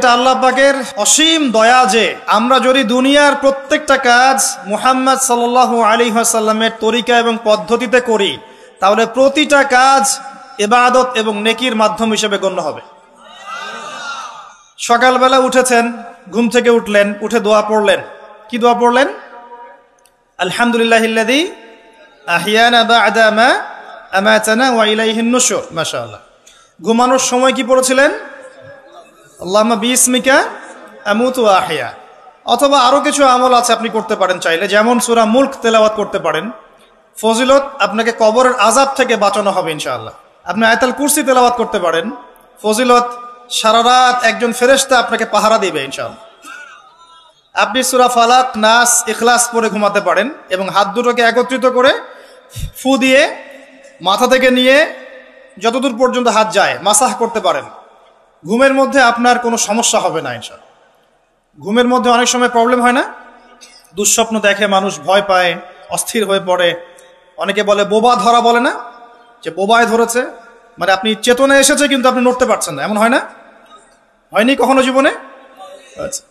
এটা আল্লাহ পাকের অসীম দয়া যে আমরা যদি দুনিয়ার প্রত্যেকটা কাজ মুহাম্মদ সাল্লাল্লাহু আলাইহি ওয়াসাল্লামের তরিকা এবং পদ্ধতিতে করি তাহলে প্রতিটা কাজ ইবাদত এবং নেকির মাধ্যম হিসেবে গণ্য হবে। সকালবেলা উঠেছেন, ঘুম থেকে উঠলেন, উঠে দোয়া পড়লেন। কি দোয়া পড়লেন? আলহামদুলিল্লাহিল্লাযী আহিয়ানা বা'দা মা আমাতানা ওয়া ইলাইহিন নুশুর। মাশাআল্লাহ। ঘুমানোর সময় কি পড়েছিলেন? আল্লাহুম্মা বিসমিকা আমুতু ওয়া আহয়া। অথবা আরো কিছু আমল আছে আপনি করতে পারেন চাইলে, যেমন সূরা মুলক তেলাওয়াত করতে পারেন। ফজিলত, আপনাকে কবরের আযাব থেকে বাঁচানো হবে ইনশাআল্লাহ। আপনি আয়াতুল কুরসি তেলাওয়াত করতে পারেন। ফজিলত, সারা রাত একজন ফেরেশতা আপনাকে পাহারা দিবে ইনশাআল্লাহ। আপনি সূরা ফালাক, নাস, ইখলাস পড়ে ঘুমাতে পারেন এবং হাত দুটোকে একত্রিত করে ফু দিয়ে মাথা থেকে নিয়ে যতদূর পর্যন্ত হাত যায় মাসাহ করতে পারেন। ঘুমের মধ্যে আপনার কোনো সমস্যা হবে না ইনশাআল্লাহ। ঘুমের মধ্যে অনেক সময় প্রবলেম হয় না? দুঃস্বপ্ন দেখে মানুষ, ভয় পায়, অস্থির হয়ে পড়ে। অনেকে বলে বোবা ধরা, বলে না যে বোবায় ধরেছে, মানে আপনি চেতনা এসেছে কিন্তু আপনি নড়তে পারছেন না, এমন হয় না? হয়নি কখনো জীবনে? আচ্ছা,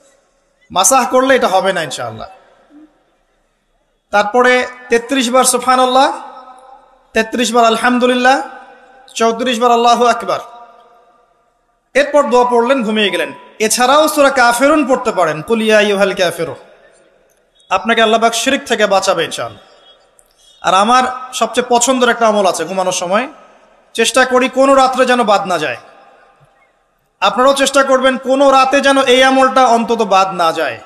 মাসাহ করলে এটা হবে না ইনশাআল্লাহ। তারপরে 33 বার সুবহানাল্লাহ, 33 বার আলহামদুলিল্লাহ, 34 বার আল্লাহু আকবার। এরপর দোয়া পড়লেন, ঘুমিয়ে গেলেন। এছাড়াও সূরা কাফিরুন পড়তে পারেন, কুল ইয়া আইয়ুহাল কাফিরুন। আপনাকে আল্লাহ পাক শিরক থেকে বাঁচাবে ইনশাআল্লাহ। আর আমার সবচেয়ে পছন্দের একটা আমল আছে ঘুমানোর সময়, চেষ্টা করি কোনো রাত্রে যেন বাদ না যায়। আপনারাও চেষ্টা করবেন কোনো রাতে যেন এই আমলটা অন্তত বাদ না যায়।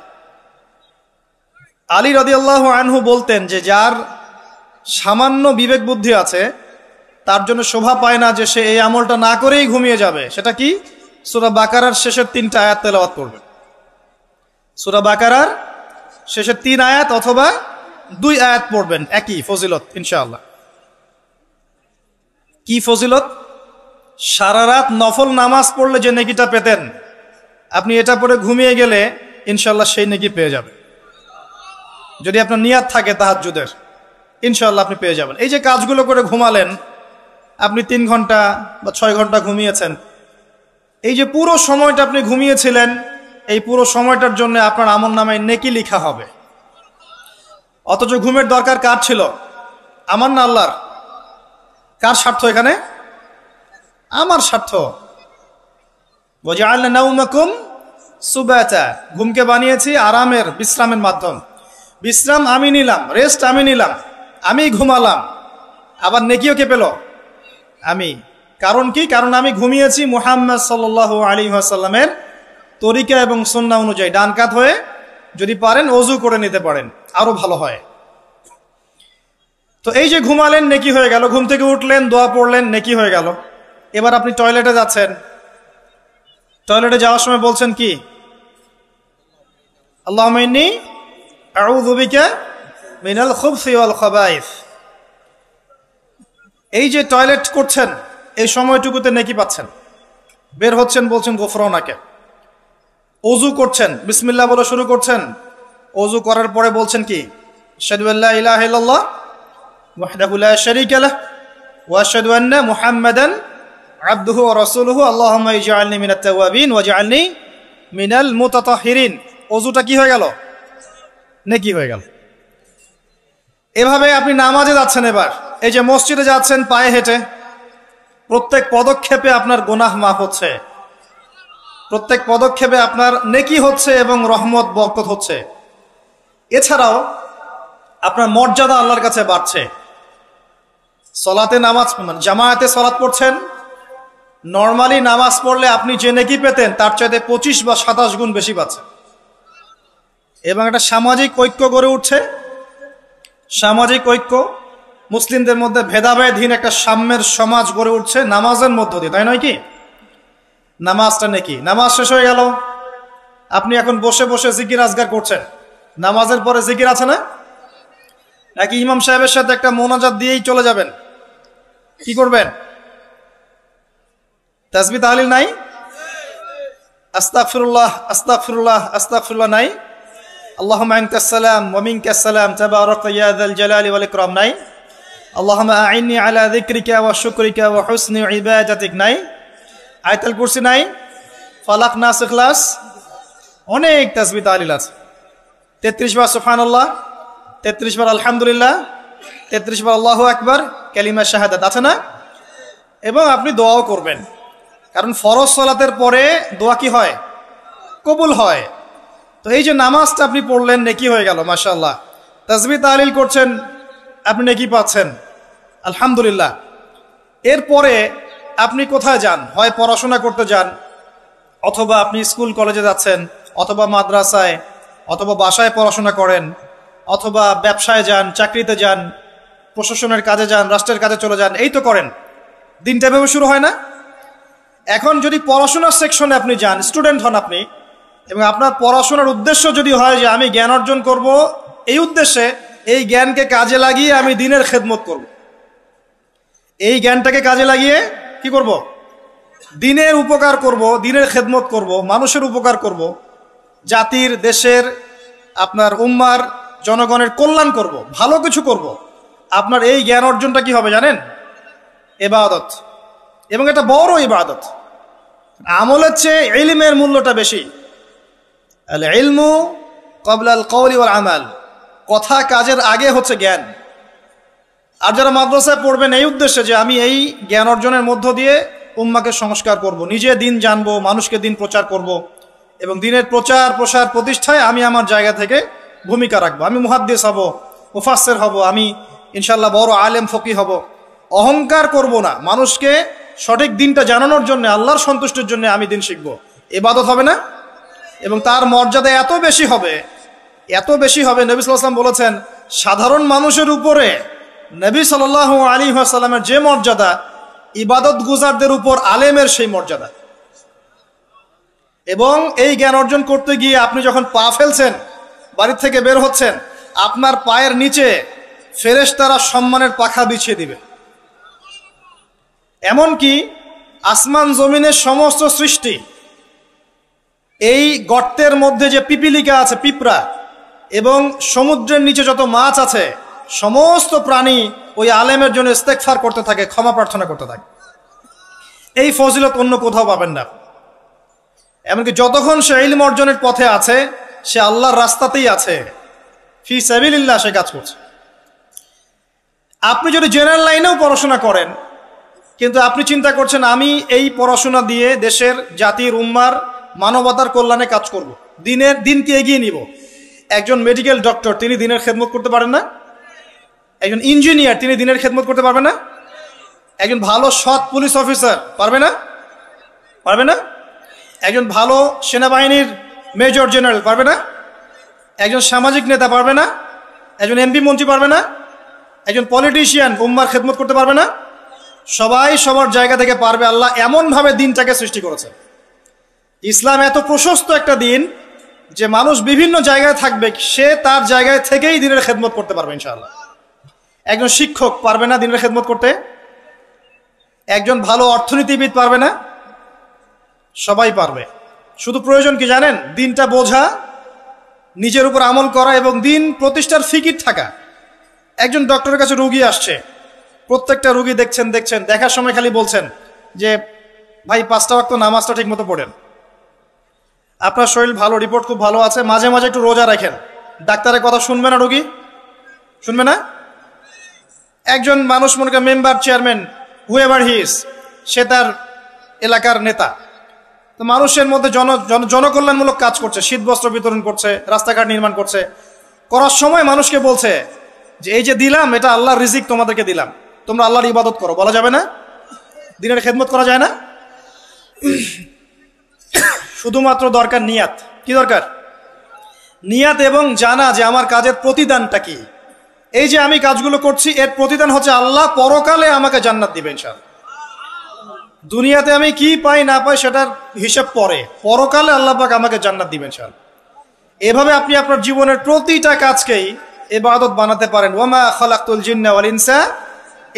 আলী রাদিয়াল্লাহু আনহু বলতেন যে যার সামান্য বিবেক বুদ্ধি আছে তার জন্য শোভা পায় না যে সে এই আমলটা না করেই ঘুমিয়ে যাবে। সেটা কি? সূরা বাকারার শেষের 3টা আয়াত তেলাওয়াত করবেন। সূরা বাকারার শেষের 3 আয়াত অথবা 2 আয়াত পড়বেন, একই ফজিলত ইনশাআল্লাহ। কি ফজিলত? সারা রাত নফল নামাজ পড়লে যে নেকিটা পেতেন, আপনি এটা পড়ে ঘুমিয়ে গেলে ইনশাআল্লাহ সেই নেকি পেয়ে যাবেন। যদি আপনার নিয়াত থাকে তাহাজ্জুদের, ইনশাআল্লাহ আপনি পেয়ে যাবেন। এই যে কাজগুলো করে ঘুমালেন, আপনি 3 ঘন্টা বা 6 ঘন্টা ঘুমিয়েছেন, এই যে পুরো সময়টা আপনি ঘুমিয়েছিলেন, এই পুরো সময়টার জন্য আপনার আমলনামায় নেকি লেখা হবে। অথচ ঘুমের দরকার কার ছিল? আমার না আল্লাহর? কার স্বার্থ এখানে? আমার স্বার্থ। ওয়াজআলনা নাওমাকুম সুবাতা, ঘুমকে বানিয়েছি আরামের, বিশ্রামের মাধ্যম। বিশ্রাম আমি নিলাম, রেস্ট আমি নিলাম, আমি ঘুমালাম, আবার নেকিও কে পেল? আমি। কারণ কি? কারণ আমি ঘুমিয়েছি মুহাম্মদ সাল্লাল্লাহু আলাইহি ওয়াসাল্লামের তরিকা এবং সুন্নাহ অনুযায়ী। ডান কাত হয়ে যদি পারেন ওযু করে নিতে পারেন, আরো ভালো হয়। তো এই যে ঘুমালেন, নেকি হয়ে গেল। ঘুম থেকে উঠলেন, দোয়া পড়লেন, নেকি হয়ে গেল। এবার আপনি টয়লেটে যাচ্ছেন, টয়লেটে যাওয়ার সময় বলছেন কি? আল্লাহুম্মা ইন্নী আউযু বিকা মিনাল খুবসি ওয়াল খাবাইস। এই যে টয়লেট করছেন, এই সময়টুকুতে নেকি পাচ্ছেন। বের হচ্ছেন, বলছেন গফরানাকে। ওযু করছেন, বিসমিল্লাহ বলে শুরু করছেন। ওযু করার পরে বলছেন কি? আশহাদু আল্লা ইলাহা ইল্লাল্লাহ ওয়াহদাহু লা শারীকা লাহ ওয়া আশহাদু আন্না মুহাম্মাদান আবদুহু ওয়া রাসূলুহু আল্লাহুম্মা ইজআলনি মিনাত তাওয়াবিন ওয়াজআলনি মিনাল মুতাতাহহিরিন। ওযুটা কি হয়ে গেল? নেকি হয়ে গেল। এভাবে আপনি নামাজে যাচ্ছেন। এবার এই যে মসজিদে যাচ্ছেন পায়ে হেঁটে, প্রত্যেক পদক্ষেপে আপনার গুনাহ মাফ হচ্ছে, প্রত্যেক পদক্ষেপে আপনার নেকি হচ্ছে এবং রহমত বরকত হচ্ছে। এছাড়াও আপনার মর্যাদা আল্লাহর কাছে বাড়ছে। সলাতে নামাজ, মানে জামায়াতে সলাত পড়ছেন, নর্মালি নামাজ পড়লে আপনি যে নেকি পেতেন তার চাইতে 25 বা 27 গুণ বেশি পাচ্ছেন। এবং একটা সামাজিক ঐক্য গড়ে উঠছে। সামাজিক ঐক্য, মুসলিমদের মধ্যে ভেদাভেদহীন একটা সাম্যের সমাজ গড়ে উঠছে নামাজের মধ্য দিয়ে, তাই নয় কি? নামাজটা নেকি। নামাজ শেষ হয়ে গেল, আপনি এখন বসে বসে জিকির আজগার করছেন। নামাজের পরে জিকির আছে না? নাকি ইমাম সাহেবের সাথে একটা মোনাজাত দিয়েই চলে যাবেন? কি করবেন? তাসবিহ তাহলিল নাই? আস্তাগফিরুল্লাহ আস্তাগফিরুল্লাহ আস্তাগফিরুল্লাহ নাই? আল্লাহুম্মা আনতাস সালাম ওয়া মিনকাস সালাম তাবারাকতা ইয়া যাল জালালি ওয়াল ইকরাম নাই? আল্লাহুম্মা আইন্নি আলা যিকরিকা ওয়া শুকরিকা ওয়া হুসনি ইবাদাতিক নাই? আয়াতুল কুরসি নাই? ফালাক নাস ইখলাস, অনেক তাসবিহ তাহলিল আছে। 33 বার সুবহানাল্লাহ, 33 বার আলহামদুলিল্লাহ, 33 বার আল্লাহু আকবার, কালিমা শাহাদাত আছে না? এবং আপনি দোয়াও করবেন, কারণ ফরজ সালাতের পরে দোয়া কি হয়? কবুল হয়। তো এই যে নামাজটা আপনি পড়লেন, নেকি হয়ে গেল মাশাআল্লাহ। তাসবিহ তাহলিল করছেন, আপনি নেকি পাচ্ছেন, আলহামদুলিল্লাহ। এরপরে আপনি কোথায় যান? হয় পড়াশোনা করতে যান, অথবা আপনি স্কুল কলেজে যাচ্ছেন, অথবা মাদ্রাসায়, অথবা বাসায় পড়াশোনা করেন, অথবা ব্যবসায় যান, চাকরিতে যান, প্রশাসনের কাজে যান, রাষ্ট্রের কাজে চলে যান, এই তো করেন। দিনটা এভাবে শুরু হয় না? এখন যদি পড়াশোনার সেকশনে আপনি যান, স্টুডেন্ট হন আপনি, এবং আপনার পড়াশোনার উদ্দেশ্য যদি হয় যে আমি জ্ঞান অর্জন করব, এই উদ্দেশ্যে এই জ্ঞানকে কাজে লাগিয়ে আমি দিনের খেদমত করব, এই জ্ঞানটাকে কাজে লাগিয়ে কি করব? দিনের উপকার করব, দিনের খেদমত করব, মানুষের উপকার করব, জাতির, দেশের, আপনার উম্মার, জনগণের কল্যাণ করব, ভালো কিছু করব। আপনার এই জ্ঞান অর্জনটা কি হবে জানেন? ইবাদত, এবং এটা বড় ইবাদত। আমলের চেয়ে ইলমের মূল্যটা বেশি। আল ইলমু ক্বাবলা আল কওলি ওয়াল আমাল, কথা কাজের আগে হচ্ছে জ্ঞান। আর যারা মাদ্রাসায় পড়বেন এই উদ্দেশ্যে যে আমি এই জ্ঞান অর্জনের মধ্য দিয়ে উম্মাকে সংস্কার করব, নিজে দিন জানবো, মানুষকে দিন প্রচার করব, এবং দিনের প্রচার প্রসার প্রতিষ্ঠায় আমি আমার জায়গা থেকে ভূমিকা রাখবো। আমি মুহাদ্দিস হব, মুফাসসির হব, আমি ইনশাআল্লাহ বড় আলেম ফকি হব। অহংকার করব না, মানুষকে সঠিক দিনটা জানানোর জন্য, আল্লাহর সন্তুষ্টির জন্য আমি দিন শিখব। ইবাদত হবে না? এবং তার মর্যাদা এত বেশি হবে, এত বেশি হবে। নবী সাল্লাল্লাহু আলাইহি ওয়াসাল্লাম বলেছেন, সাধারণ মানুষের উপরে নবী সাল্লাল্লাহু আলাইহি ওয়াসাল্লামের যে মর্যাদা, ইবাদত গুজারদের উপর আলেমের সেই মর্যাদা। এবং এই জ্ঞান অর্জন করতে গিয়ে আপনি যখন পা ফেলছেন, বাড়ির থেকে বের হচ্ছেন, আপনার পায়ের নিচে ফেরেশতারা সম্মানের পাখা বিছিয়ে দিবে। এমনকি আসমান জমিনের সমস্ত সৃষ্টি, এই গর্তের মধ্যে যে পিপিলিকা আছে, পিঁপড়া, এবং সমুদ্রের নিচে যত মাছ আছে, সমস্ত প্রাণী ওই আলেমের জন্য ইস্তেগফার করতে থাকে, ক্ষমা প্রার্থনা করতে থাকে। এই ফজিলত অন্য কোথাও পাবেন না। এমনকি যতক্ষণ সে ইলম অর্জনের পথে আছে, সে আল্লাহর রাস্তাতেই আছে, ফি সাবিলিল্লাহ, সে কাজ করছে। আপনি যদি জেনারেল লাইনেও পড়াশোনা করেন, কিন্তু আপনি চিন্তা করছেন আমি এই পড়াশোনা দিয়ে দেশের, জাতির, উম্মার, মানবতার কল্যাণে কাজ করব, দিনকে এগিয়ে নিব। একজন মেডিকেল ডক্টর, তিনি দিনের খেদমত করতে পারেন না? একজন ইঞ্জিনিয়ার, তিনি দিনের খেদমত করতে পারবে না? একজন ভালো সৎ পুলিশ অফিসার পারবে না? পারবে না? একজন ভালো সেনাবাহিনীর মেজর জেনারেল পারবে না? একজন সামাজিক নেতা পারবে না? একজন এমপি মন্ত্রী পারবে না? একজন পলিটিশিয়ান উম্মার খেদমত করতে পারবে না? সবাই সবার জায়গা থেকে পারবে। আল্লাহ এমনভাবে দিনটাকে সৃষ্টি করেছে। ইসলাম এত প্রশস্ত একটা দিন যে মানুষ বিভিন্ন জায়গায় থাকবে, সে তার জায়গায় থেকেই দিনের খেদমত করতে পারবে ইনশাআল্লাহ। একজন শিক্ষক পারবে না দিনের খেদমত করতে? একজন ভালো অর্থনীতিবিদ পারবে না? সবাই পারবে। শুধু প্রয়োজন কি জানেন? দিনটা বোঝা, নিজের উপর আমল করা, এবং দিন প্রতিষ্ঠার ফিকির থাকা। একজন ডক্টরের কাছে রোগী আসছে, প্রত্যেকটা রোগী দেখছেন, দেখার সময় খালি বলছেন যে ভাই 5টা ওয়াক্ত নামাজটা ঠিক মতো পড়েন, আপনার শরীর ভালো, রিপোর্ট খুব ভালো আছে, মাঝে মাঝে একটু রোজা রাখেন। ডাক্তারের কথা শুনবে না রোগী? শুনবে না? একজন মানুষ, মনে করেন member, chairman, whoever he is, সে তার এলাকার নেতা, তো মানুষের মধ্যে জনকল্যাণমূলক কাজ করছে, শীতবস্ত্র বিতরণ করছে, রাস্তাঘাট নির্মাণ করছে, করার সময় মানুষকে বলছে যে এই যে দিলাম, এটা আল্লাহর রিজিক, তোমাদেরকে দিলাম, তোমরা আল্লাহর ইবাদত করো। বলা যাবে না? দিনের খেদমত করা যায় না? শুধুমাত্র দরকার নিয়াত। কি দরকার? নিয়াত, এবং জানা যে আমার কাজের প্রতিদানটা কি। এই যে আমি কাজগুলো করছি, এর প্রতিদান হচ্ছে আল্লাহ পরকালে আমাকে জান্নাত দিবেন ইনশাআল্লাহ। দুনিয়াতে আমি কি পাই না পাই সেটার হিসাব পরে, পরকালে আল্লাহ পাক আমাকে জান্নাত দিবেন ইনশাআল্লাহ। এভাবে আপনি আপনার জীবনের প্রতিটা কাজকেই ইবাদত বানাতে পারেন। ওয়ামা খালাকতুল জিন্না ওয়াল ইনসা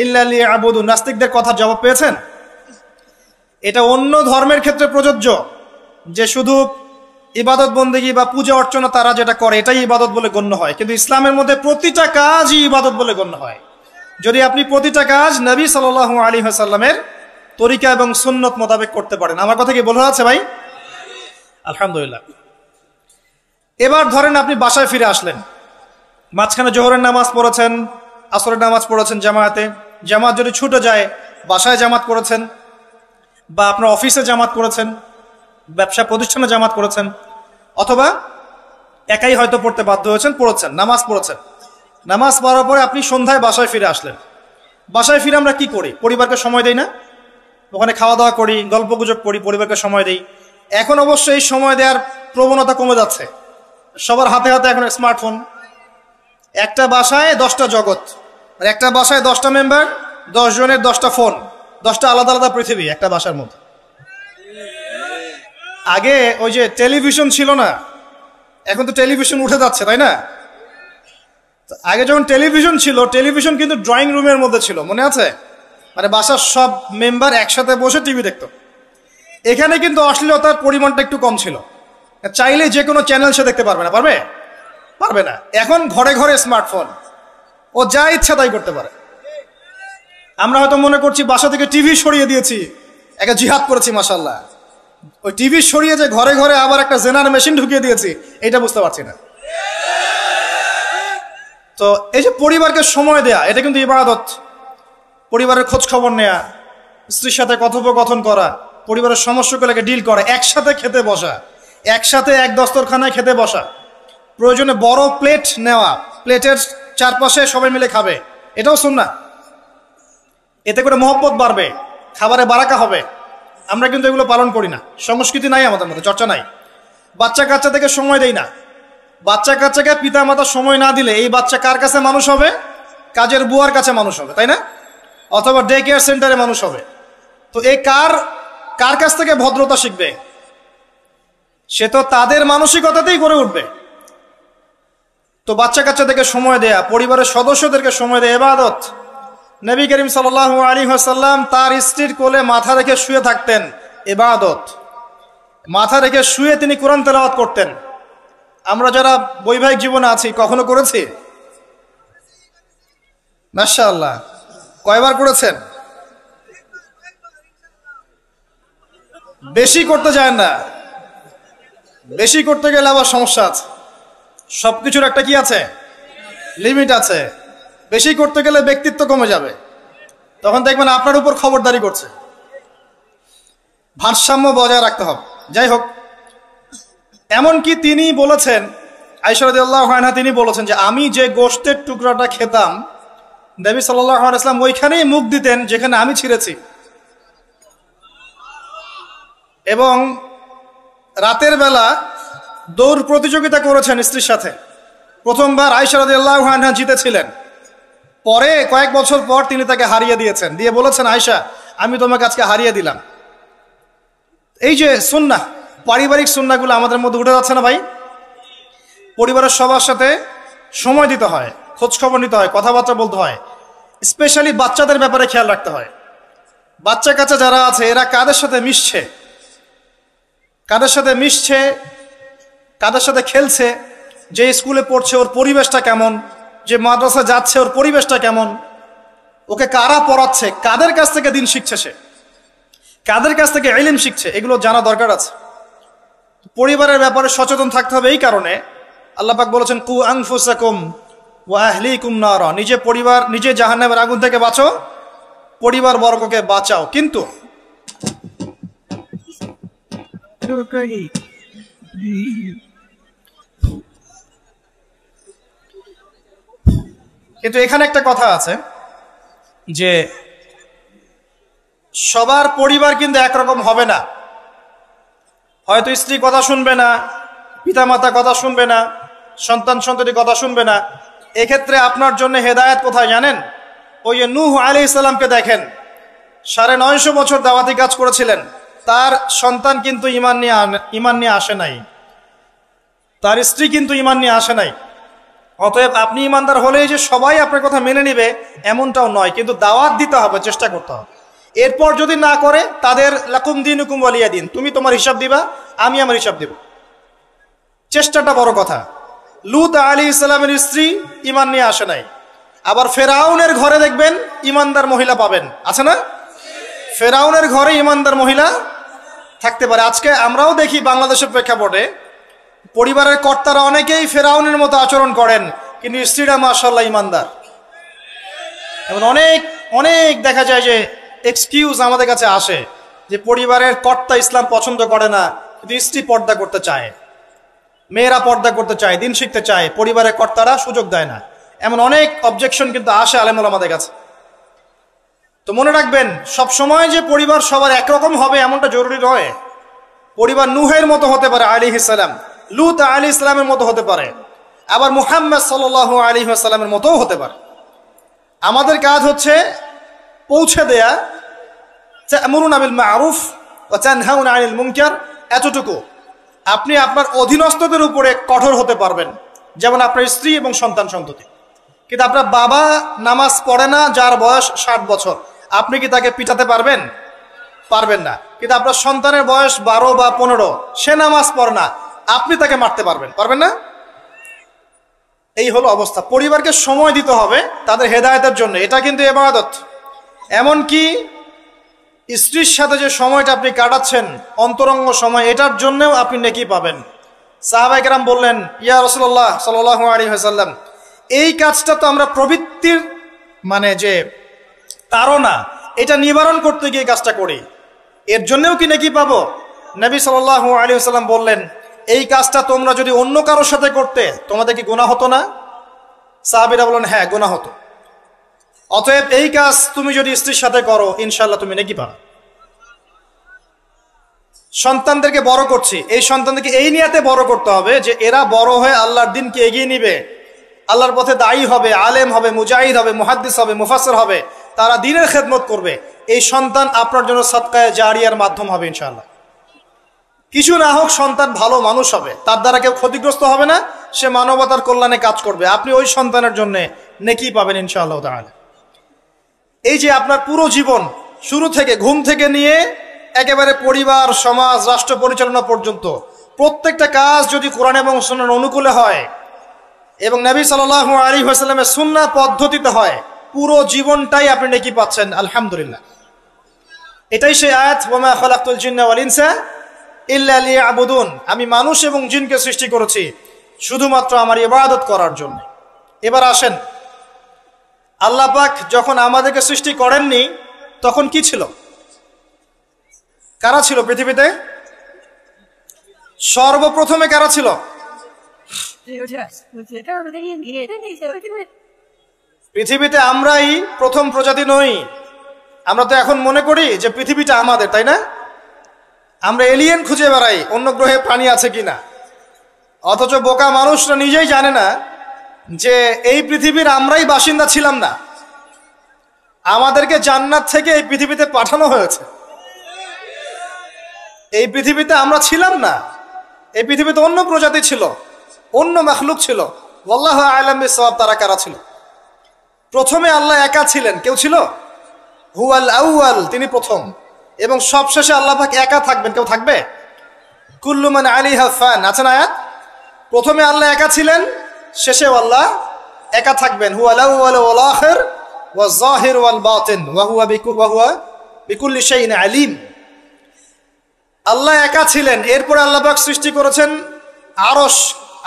ইল্লা লিয়াবুদুন। নাস্তিকদের কথা জবাব পেয়েছেন? এটা অন্য ধর্মের ক্ষেত্রে প্রযোজ্য, যে শুধু ইবাদত বন্দেগী বা পূজা অর্চনা তারা যেটা করে এটাই ইবাদত বলে গণ্য হয়, কিন্তু ইসলামের মধ্যে প্রতিটা কাজই ইবাদত বলে গণ্য হয়, যদি আপনি প্রতিটা কাজ নবী সাল্লাল্লাহু আলাইহি ওয়াসাল্লামের তরিকা এবং সুন্নত মোতাবেক করতে পারেন। আমার কথা কি বোঝা যাচ্ছে ভাই? আলহামদুলিল্লাহ। এবার ধরেন আপনি বাসায় ফিরে আসলেন, মাঝখানে জোহরের নামাজ পড়েছেন, আসরের নামাজ পড়েছেন জামাতে, জামাত যদি ছুটে যায় বাসায় জামাত করেছেন, বা আপনার অফিসে জামাত করেছেন, ব্যবসা প্রতিষ্ঠানে জামাত করেছেন, অথবা একাই হয়তো পড়তে বাধ্য হয়েছেন, পড়েছেন, নামাজ পড়েছেন। নামাজ পড়ার পরে আপনি সন্ধ্যায় বাসায় ফিরে আসলেন। বাসায় ফিরে আমরা কি করি? পরিবারকে সময় দেই না? ওখানে খাওয়া দাওয়া করি, গল্প গুজব করি, পরিবারকে সময় দেই। এখন অবশ্য এই সময় দেওয়ার প্রবণতা কমে যাচ্ছে, সবার হাতে হাতে এখন স্মার্টফোন। একটা বাসায় 10টা জগৎ, একটা বাসায় 10টা মেম্বার, 10 জনের 10টা ফোন, 10টা আলাদা আলাদা পৃথিবী একটা বাসার মধ্যে। আগে ওই যে টেলিভিশন ছিল না, এখন তো টেলিভিশন উঠে যাচ্ছে, তাই না? আগে যখন টেলিভিশন ছিল, টেলিভিশন কিন্তু ড্রয়িং রুমের মধ্যে ছিল, মনে আছে? মানে বাসার সব মেম্বার একসাথে বসে টিভি দেখতো। এখানে কিন্তু অশ্লীলতার পরিমাণটা একটু কম ছিল, চাইলে যে কোনো চ্যানেল সে দেখতে পারবে না, পারবে? পারবে না। এখন ঘরে ঘরে স্মার্টফোন, ও যা ইচ্ছা তাই করতে পারে। আমরা হয়তো মনে করছি বাসা থেকে টিভি সরিয়ে দিয়েছি, একটা জিহাদ করেছি, মাশাআল্লাহ। ওই টিভি সরিয়ে যে ঘরে ঘরে আবার একটা জেনার মেশিন ঢুকিয়ে দিয়েছি, এটা বুঝতে পারছি না। তো এই যে পরিবারকে সময় দেয়া, এটা কিন্তু ইবাদত। পরিবারের খোঁজ খবর নেয়া, স্ত্রীর সাথে কথোপকথন করা, পরিবারের সমস্যাগুলোকে ডিল করা, একসাথে খেতে বসা, একসাথে এক দস্তরখানায় খেতে বসা, প্রয়োজনে বড় প্লেট নেওয়া, প্লেটের চারপাশে সবাই মিলে খাবে, এটাও সুন্নাহ। এতে করে মহব্বত বাড়বে, খাবারে বারাকা হবে। আমরা কিন্তু এগুলো পালন করি না, সংস্কৃতি নাই আমাদের মধ্যে, চর্চা নাই। বাচ্চা কাচ্চা থেকে সময় দেই না। বাচ্চা কাচ্চাকে পিতা মাতা সময় না দিলে এই বাচ্চা কার কাছে মানুষ হবে? কাজের বুয়ার কাছে মানুষ হবে, তাই না? অথবা ডে কেয়ার সেন্টারে মানুষ হবে। তো এই কার কাছ থেকে ভদ্রতা শিখবে? সে তো তাদের মানসিকতাতেই গড়ে উঠবে। তো বাচ্চা কাচ্চাদেরকে সময় দেয়া, পরিবারের সদস্যদেরকে সময় দেয়া ইবাদত। নবী করিম সাল্লাল্লাহু আলাইহি ওয়াসাল্লাম তার স্ত্রীর কোলে মাথা রেখে শুয়ে থাকতেন, ইবাদত। মাথা রেখে শুয়ে তিনি কোরআন তেলাওয়াত করতেন। আমরা যারা বৈবাহিক জীবনে আছি, কখনো করেছি? মাশাআল্লাহ, কয়বার করেছেন? বেশি করতে যায় না, বেশি করতে গেলে আবার সমস্যা আছে। সবকিছুর একটা কি আছে? লিমিট আছে। বেশি করতে গেলে ব্যক্তিত্ব কমে যাবে, তখন দেখবেন আপনার উপর খবরদারি করছে। ভারসাম্য বজায় রাখতে হবে। যাই হোক, এমনকি তিনি বলেছেন, আয়েশা রাদিয়াল্লাহু আনহা তিনি বলেছেন যে আমি যে গোশতের টুকরাটা খেতাম, নবী সাল্লাল্লাহু আলাইহি ওয়াসাল্লাম ওইখানেই মুখ দিতেন যেখানে আমি ছিঁড়েছি। এবং রাতের বেলা দৌড় প্রতিযোগিতা করেছেন স্ত্রীর সাথে। প্রথমবার আয়েশা রাদিয়াল্লাহু আনহা জিতেছিলেন, পরে কয়েক বছর পর তিনি তাকে হারিয়ে দিয়েছেন, দিয়ে বলেছেন, আয়েশা আমি তোমাকে আজকে হারিয়ে দিলাম। এই যে সুন্নাহ, পারিবারিক সুন্নাহগুলো আমাদের মধ্যে উঠে যাচ্ছে না ভাই? পরিবারের সবার সাথে সময় দিতে হয়, খোঁজ খবর নিতে হয়, কথাবার্তা বলতে হয়। স্পেশালি বাচ্চাদের ব্যাপারে খেয়াল রাখতে হয়। বাচ্চা কাচ্চা যারা আছে এরা কাদের সাথে মিশছে, কাদের সাথে মিশছে, কাদের সাথে খেলছে, যে স্কুলে পড়ছে ওর পরিবেশটা কেমন, যে মাদ্রাসা যাচ্ছে ওর পরিবেশটা কেমন, ওকে কারা পড়াচ্ছে, কাদের কাছ থেকে দিন শিখছে, সে কাদের কাছ থেকে ইলম শিখছে, এগুলো জানা দরকার আছে। পরিবারের ব্যাপারে সচেতন থাকতে হবে। এই কারণে আল্লাহ পাক বলেছেন, কু আনফুসাকুম ওয়া আহলিকুম নারা, নিজে পরিবার, নিজে জাহান্নামের আগুন থেকে বাঁচো, পরিবার বর্গকে বাঁচাও। কিন্তু এখানে একটা কথা আছে যে সবার পরিবার কিন্তু একরকম হবে না। হয়তো স্ত্রী কথা শুনবে না, পিতামাতা কথা শুনবে না, সন্তান সন্ততি কথা শুনবে না। এক্ষেত্রে আপনার জন্য হেদায়েত কোথায় জানেন? ওই যে নূহ আলাইহিস সালামকে দেখেন, 950 বছর দাওয়াতি কাজ করেছিলেন, তার সন্তান কিন্তু ঈমান নিয়ে আসে নাই, তার স্ত্রী কিন্তু ঈমান নিয়ে আসে নাই। অতএব আপনি ঈমানদার হলেই যে সবাই আপনার কথা মেনে নেবে এমনটাও নয়, কিন্তু দাওয়াত দিতে হবে, চেষ্টা করতে হবে। এরপর যদি না করে, তাদের লাকুম দিনুকুম ওয়ালিয়া দিন, তুমি তোমার হিসাব দিবা, আমি আমার হিসাব দিব। চেষ্টাটা বড় কথা। লূত আলাইহিস সালামের স্ত্রী ঈমান নিয়ে আসে নাই। আবার ফেরাউনের ঘরে দেখবেন ঈমানদার মহিলা পাবেন, আছে না? ফেরাউনের ঘরে ঈমানদার মহিলা থাকতে পারে। আজকে আমরাও দেখি বাংলাদেশের প্রেক্ষাপটে পরিবারের কর্তারা অনেকেই ফেরাউনের মতো আচরণ করেন, কিন্তু স্ত্রীরা মাশাআল্লাহ ইমানদার। এবং অনেক অনেক দেখা যায় যে এক্সকিউজ আমাদের কাছে আসে যে পরিবারের কর্তা ইসলাম পছন্দ করে না, কিন্তু স্ত্রী পর্দা করতে চায়, মেয়েরা পর্দা করতে চায়, দিন শিখতে চায়, পরিবারের কর্তারা সুযোগ দেয় না। এমন অনেক অবজেকশন কিন্তু আসে আলেমুল আমাদের কাছে। তো মনে রাখবেন, সব সময় যে পরিবার সবার একরকম হবে এমনটা জরুরি নয়। পরিবার নূহের মতো হতে পারে আলাইহিস সালাম, লূত আলাইহিস সালামের মতো হতে পারে, আবার মুহাম্মদ সাল্লাল্লাহু আলাইহি ওয়াসাল্লামের মতোও হতে পারে। আমাদের কাজ হচ্ছে পৌঁছে দেয়া, তা'মুরুনা বিল মা'রুফ ওয়া তানহাউনা আনিল মুনকার, এতটুকু। আপনি আপনার অধীনস্থদের উপরে কঠোর হতে পারবেন, যেমন আপনার স্ত্রী এবং সন্তান সন্ততি। কিন্তু আপনার বাবা নামাজ পড়ে না, যার বয়স 60 বছর, আপনি কি তাকে পিটাতে পারবেন? পারবেন না। কিন্তু আপনার সন্তানের বয়স 12 বা 15, সে নামাজ পড়ে না, আপনি তাকে মারতে পারবেন? পারবেন না। এই হলো অবস্থা। পরিবারকে সময় দিতে হবে তাদের হেদায়েতের জন্য, এটা কিন্তু ইবাদত। এমনকি স্ত্রীর সাথে যে সময়টা আপনি কাটাচ্ছেন, অন্তরঙ্গ সময়, এটার জন্যও আপনি নেকি পাবেন। সাহাবায়ে কেরাম বললেন, ইয়া রাসূলুল্লাহ সাল্লাল্লাহু আলাইহি ওয়াসাল্লাম, এই কাজটা তো আমরা প্রবৃত্তির মানে যে তাড়না, এটা নিবারণ করতে গিয়ে কাজটা করি, এর জন্যও কি নেকি পাবো? নবী সাল্লাল্লাহু আলাইহি ওয়াসাল্লাম বললেন, এই কাজটা তোমরা যদি অন্য কারোর সাথে করতে তোমাদের কি গুনাহ হতো না? সাহাবীরা বললেন, হ্যাঁ গুনাহ হতো। অতএব এই কাজ তুমি যদি স্ত্রীর সাথে করো, ইনশাআল্লাহ তুমি নেকি পাবে। সন্তানদেরকে বড় করছি, এই সন্তানদেরকে এই নিয়াতে বড় করতে হবে যে এরা বড় হয়ে আল্লাহর দ্বীনকে এগিয়ে নিবে, আল্লাহর পথে দায়ী হবে, আলেম হবে, মুজাহিদ হবে, মুহাদ্দিস হবে, মুফাসসির হবে, তারা দ্বীনের খেদমত করবে। এই সন্তান আপনার জন্য সাদকায়ে জারিয়ার মাধ্যম হবে ইনশাআল্লাহ। কিছু না হোক, সন্তান ভালো মানুষ হবে, তার দ্বারা কেউ ক্ষতিগ্রস্ত হবে না, সে মানবতার কল্যাণে কাজ করবে, আপনি ওই সন্তানের জন্য নেকি পাবেন ইনশাআল্লাহ তাআলা। এই যে আপনার পুরো জীবন, শুরু থেকে ঘুম থেকে নিয়ে একেবারে পরিবার, সমাজ, রাষ্ট্র পরিচালনা পর্যন্ত প্রত্যেকটা কাজ যদি কোরআন এবং সুন্নাহর অনুকূলে হয় এবং নবী সাল্লাল্লাহু আলাইহি ওয়াসাল্লামের সুন্নাহ পদ্ধতিতে হয়, পুরো জীবনটাই আপনি নেকি পাচ্ছেন আলহামদুলিল্লাহ। এটাই সেই আয়াত, ওয়া মা খালাকতুল জিন্না ওয়াল ইনসা ইল্লা লিয়াবুদুন, আমি মানুষ এবং জিনকে সৃষ্টি করেছি শুধুমাত্র আমার ইবাদত করার জন্য। এবার আসেন, আল্লাহ পাক যখন আমাদেরকে সৃষ্টি করেননি তখন কি ছিল? কারা ছিল পৃথিবীতে? সর্বপ্রথমে কারা ছিল? পৃথিবীতে আমরাই প্রথম প্রজাতি নই। আমরা তো এখন মনে করি যে পৃথিবীটা আমাদের, তাই না? আমরা এলিয়েন খুঁজে বেড়াই, অন্য গ্রহে প্রাণী আছে কিনা, অথচ বোকা মানুষরা নিজেই জানে না যে এই পৃথিবীর আমরাই বাসিন্দা ছিলাম না। আমাদেরকে জান্নাত থেকে এই পৃথিবীতে পাঠানো হয়েছে। এই পৃথিবীতে আমরা ছিলাম না, এই পৃথিবীতে অন্য প্রজাতি ছিল, অন্য মাখলুক ছিল। ওয়াল্লাহু আ'লাম বিসওয়াব, তারা কারা ছিল? প্রথমে আল্লাহ একা ছিলেন, কেউ ছিল? হুয়াল আউয়াল, তিনি প্রথম, এবং সবশেষে আল্লাহ পাক একা থাকবেন, কেউ থাকবে? কুল্লু মান আলাইহা ফান, আছে না আয়াত? প্রথমে আল্লাহ একা ছিলেন, শেষেও আল্লাহ একা থাকবেন। হুয়াল আউয়াল ওয়াল আখির ওয়াজ যাহির ওয়াল বাতিন ওয়া হুয়া বিকুল্লি শাইইন আলিম। আল্লাহ একা ছিলেন, এরপরে আল্লাহ পাক সৃষ্টি করেছেন আরশ।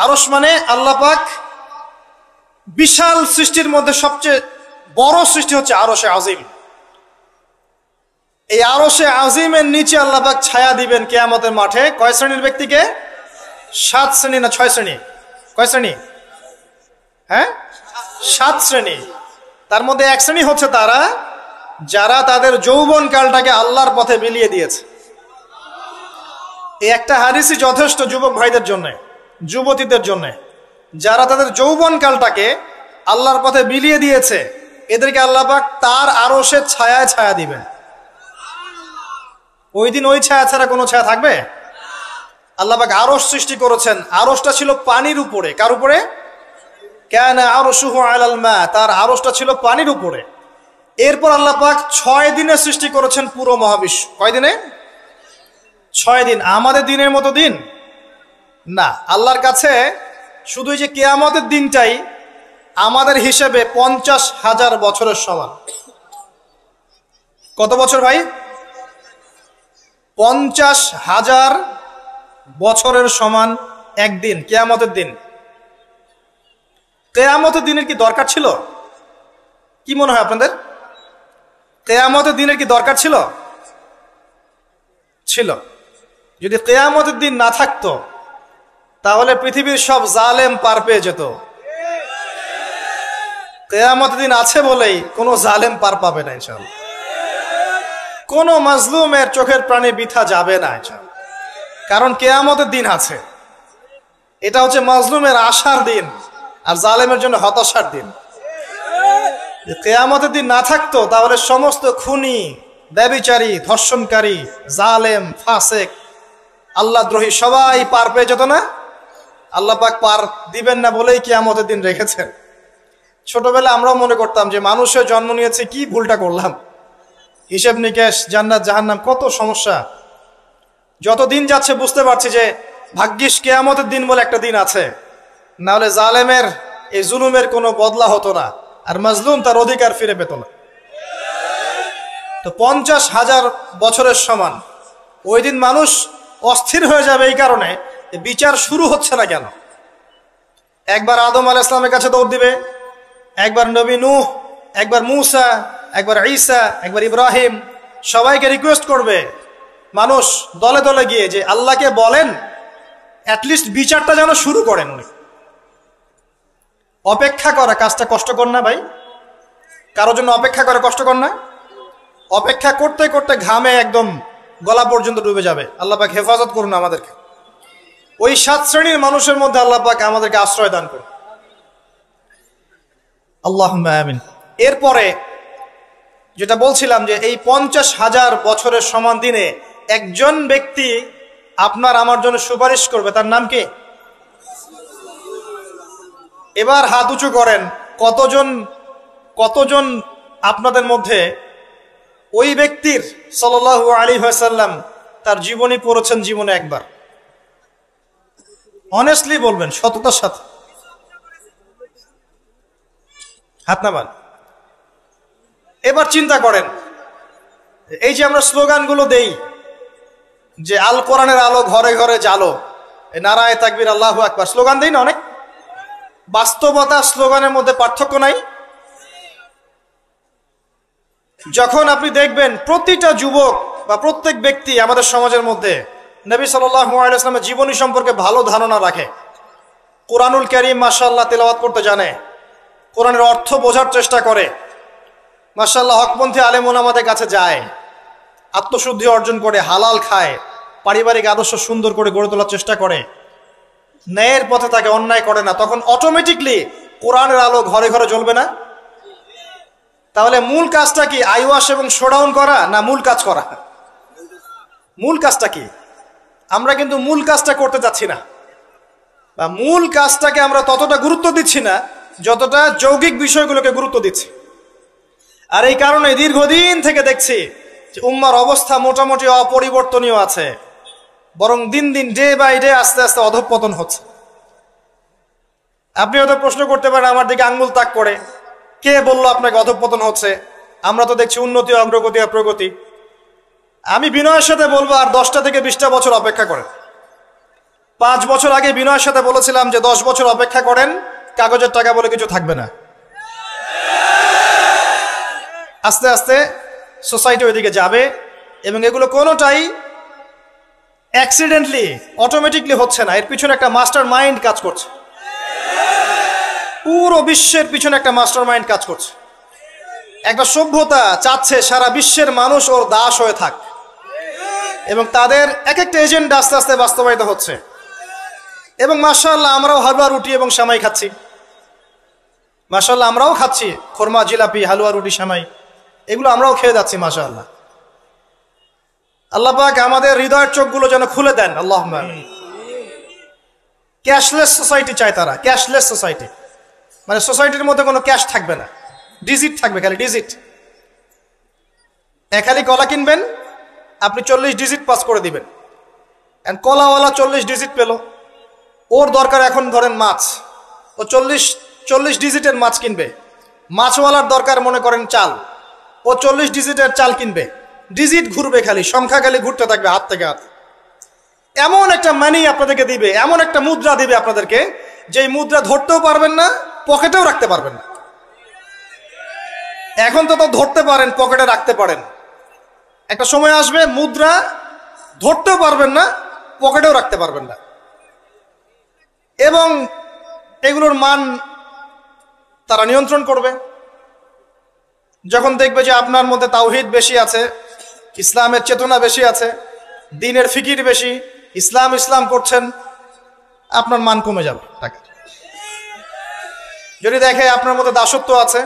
আরশ মানে আল্লাহ পাক বিশাল সৃষ্টির মধ্যে সবচেয়ে বড় সৃষ্টি হচ্ছে আরশে আজিম। এই আরশে আজিমের নিচে আল্লাহ পাক ছায়া দিবেন কিয়ামতের মাঠে। কয় শ্রেণীর ব্যক্তিকে? 7 শ্রেণী না 6 শ্রেণী? কয় শ্রেণী? হ্যাঁ, 7 শ্রেণী। তার মধ্যে 1 শ্রেণী হচ্ছে তারা যারা তাদের যৌবন কালটাকে আল্লাহর পথে বিলিয়ে দিয়েছে। এই একটা হাদিসই যথেষ্ট যুবক ভাইদের জন্য, যুবতীদের জন্য, যারা তাদের যৌবন কালটাকে আল্লাহর পথে বিলিয়ে দিয়েছে, এদেরকে আল্লাহ পাক তার আরশের ছায়ায় ছায়া দিবেন। ওই দিন ওই ছায়া ছাড়া কোনো ছায়া থাকবে? আল্লাহ পাক আরশ সৃষ্টি করেছেন, আরশটা ছিল পানির উপরে। কার উপরে? কানা আরশুহু আলাল মা, তার আরশটা ছিল পানির উপরে। এরপর আল্লাহ পাক 6 দিনে সৃষ্টি করেছেন পুরো মহাবিশ্ব। কয় দিনে? 6 দিন। আমাদের দিনের মতো দিন না, আল্লাহর কাছে শুধু এই যে কিয়ামতের দিনটাই আমাদের হিসেবে 50,000 বছরের সমান। কত বছর ভাই? 50,000 বছরের সমান একদিন, কিয়ামতের দিন। কিয়ামতের দিনের কি দরকার ছিল? কি মনে হয় আপনাদের? কিয়ামতের দিনের কি দরকার ছিল? ছিল। যদি কিয়ামতের দিন না থাকতো তাহলে পৃথিবীর সব জালেম পার পেয়ে যেত। কিয়ামতের দিন আছে বলেই কোনো জালেম পার পাবে না ইনশাআল্লাহ। কোনো মাজলুমের চোখের প্রাণে বৃথা যাবে না ইনশাআল্লাহ, কারণ কিয়ামতের দিন আছে। এটা হচ্ছে মাজলুমের আশার দিন আর জালেমের জন্য হতাশার দিন। কিয়ামতের দিন না থাকতো তাহলে সমস্ত খুনি, ব্যভিচারী, ধর্ষণকারী, জালেম, ফাসেক, আল্লাহদ্রোহী সবাই পার পেয়ে যেত না। আল্লাহ পাক পার দিবেন না বলেই কিয়ামতের দিন রেখেছেন। ছোটবেলায় আমরাও মনে করতাম যে মানুষের জন্ম নিয়েছে, কি ভুলটা করলাম, হিসেব নিকেশ, জান্নাত জাহান্নাম, কত সমস্যা। যত দিন যাচ্ছে বুঝতে পারছি যে ভাগ্যিস কিয়ামতের দিন বলে একটা দিন আছে, না হলে জালেমের এই জুলুমের কোনো বদলা হতো না আর মাজলুম তার অধিকার ফিরে পেত না। তো 50,000 বছরের সমান ওই দিন মানুষ অস্থির হয়ে যাবে এই কারণে বিচার শুরু হচ্ছে না কেন। একবার আদম আলাইহিস সালামের কাছে দৌড় দিবে, একবার নবী নূহ, একবার মূসা, একবার ঈসা, একবার ইব্রাহিম, সবাইকে রিকোয়েস্ট করবে মানুষ দলে দলে গিয়ে যে আল্লাহকে বলেন অ্যাটলিস্ট বিচারটা যেন শুরু করেন উনি। অপেক্ষা করা কাজটা কষ্টকর না ভাই? কারোর জন্য অপেক্ষা করা কষ্টকর না? অপেক্ষা করতে করতে ঘামে একদম গলা পর্যন্ত ডুবে যাবে। আল্লাহ পাক হেফাজত করুন আমাদেরকে। ওই 7 শ্রেণীর মানুষের মধ্যে আল্লাহ পাক আমাদেরকে আশ্রয় দান করুন, আল্লাহুম্মা আমিন। এরপরে যেটা বলছিলাম যে এই 50,000 বছরের সমান দিনে একজন ব্যক্তি আপনার আমার জন্য সুপারিশ করবে, তার নাম কি? এবার হাত উঁচু করেন, কতজন আপনাদের মধ্যে ওই ব্যক্তির সাল্লাল্লাহু আলাইহি ওয়াসাল্লাম তার জীবনী পড়েছেন জীবনে একবার? অনেস্টলি বলবেন, সততার সাথে। হাত নামান। এবার চিন্তা করেন, এই যে আমরা স্লোগানগুলো দেই যে আল কোরআনের আলো ঘরে ঘরে জালো, নারায়ে তাকবীর, আল্লাহু আকবার, স্লোগান দেই না অনেক? বাস্তবতা স্লোগানের মধ্যে পার্থক্য নাই? যখন আপনি দেখবেন প্রতিটা যুবক বা প্রত্যেক ব্যক্তি আমাদের সমাজের মধ্যে নবী সাল্লাল্লাহু আলাইহি ওয়াসাল্লামের জীবনী সম্পর্কে ভালো ধারণা রাখে, কোরআনুল কারীম মাশাআল্লাহ তেলাওয়াত করতে জানে, কোরআনের অর্থ বোঝার চেষ্টা করে, মাশাআল্লাহ হকপন্থী আলেম ওলামাদের কাছে যায়, আত্মশুদ্ধি অর্জন করে, হালাল খায়, পারিবারিক আদর্শ সুন্দর করে গড়ে তোলার চেষ্টা করে, ন্যায়ের পথে তাকে অন্যায় করে না, তখন অটোমেটিকলি কোরআনের আলো ঘরে ঘরে জ্বলবে না? তাহলে মূল কাজটা কি আইওয়াশ এবং শোডাউন করা, না মূল কাজ করা? মূল কাজটা কি? আমরা কিন্তু মূল কাজটা করতে যাচ্ছি না, বা মূল কাজটাকে আমরা ততটা গুরুত্ব দিচ্ছি না যতটা যৌগিক বিষয়গুলোকে গুরুত্ব দিচ্ছি। আর এই কারণে দীর্ঘদিন থেকে দেখছি যে উম্মার অবস্থা মোটামুটি অপরিবর্তনীয় আছে, বরং দিন দিন ডে বাই ডে আস্তে আস্তে অধঃপতন হচ্ছে। আপনি হয়তো প্রশ্ন করতে পারেন আমার দিকে আঙ্গুল তাক করে, কে বললো আপনাকে অধঃপতন হচ্ছে? আমরা তো দেখছি উন্নতি, অগ্রগতি আর প্রগতি। আমি বিনয়ের সাথে বলবো আর 10টা থেকে 20টা বছর অপেক্ষা করেন। 5 বছর আগে বিনয়ের সাথে বলেছিলাম যে 10 বছর অপেক্ষা করেন, কাগজের টাকা বলে কিছু থাকবে না। আস্তে আস্তে সোসাইটি ওইদিকে যাবে এবং এগুলো কোনোটাই অ্যাক্সিডেন্টলি অটোমেটিকলি হচ্ছে না, এর পিছনে একটা মাস্টার মাইন্ড কাজ করছে। পুরো বিশ্বের পিছনে একটা মাস্টার মাইন্ড কাজ করছে। একটা সভ্যতা চাচ্ছে সারা বিশ্বের মানুষ ওর দাস হয়ে থাক, এবং তাদের এক একটা এজেন্ডা আস্তে আস্তে বাস্তবায়িত হচ্ছে। এবং মাশাআল্লাহ আমরাও হালুয়া রুটি এবং সেমাই খাচ্ছি, মাশাআল্লাহ আমরাও খাচ্ছি খোরমা, জিলাপি, হালুয়া রুটি, সেমাই, এগুলো আমরাও খেয়ে যাচ্ছি মাশাআল্লাহ। আল্লাহ পাক আমাদের হৃদয়ের চোখগুলো যেন খুলে দেন, আল্লাহুম্মা আমিন। ক্যাশলেস সোসাইটি চায় তারা, ক্যাশলেস সোসাইটি, মানে সোসাইটির মধ্যে কোনো ক্যাশ থাকবে না, ডিজিট থাকবে, খালি ডিজিট। খালি কলা কিনবেন, আপনি 40 ডিজিট পাস করে দিবেন, কলাওয়ালা 40 ডিজিট পেল, ওর দরকার এখন ধরেন মাছ, ও 40 ডিজিটের মাছ কিনবে। মাছওয়ালার দরকার মনে করেন চাল, ও 40 ডিজিটের চাল কিনবে। ডিজিট ঘুরবে, খালি সংখ্যা খালি ঘুরতে থাকবে হাত থেকে হাত। এমন একটা মানি আপনাদেরকে দিবে, এমন একটা মুদ্রা দিবে আপনাদেরকে, যে মুদ্রা ধরতেও পারবেন না, পকেটেও রাখতে পারবেন না। এখন তো ধরতে পারেন, পকেটে রাখতে পারেন, একটা সময় আসবে মুদ্রা ধরতেও পারবেন না, পকেটেও রাখতে পারবেন না। এবং এগুলোর মান তারা নিয়ন্ত্রণ করবে। যখন দেখবে যে আপনার মধ্যে তাওহীদ বেশি আছে, ইসলামের চেতনা বেশি আছে, দ্বীনের ফিকির বেশি, ইসলাম ইসলাম করছেন, আপনার মান কমে যাবে টাকা। যদি দেখে আপনার মধ্যে দাসত্ব আছে,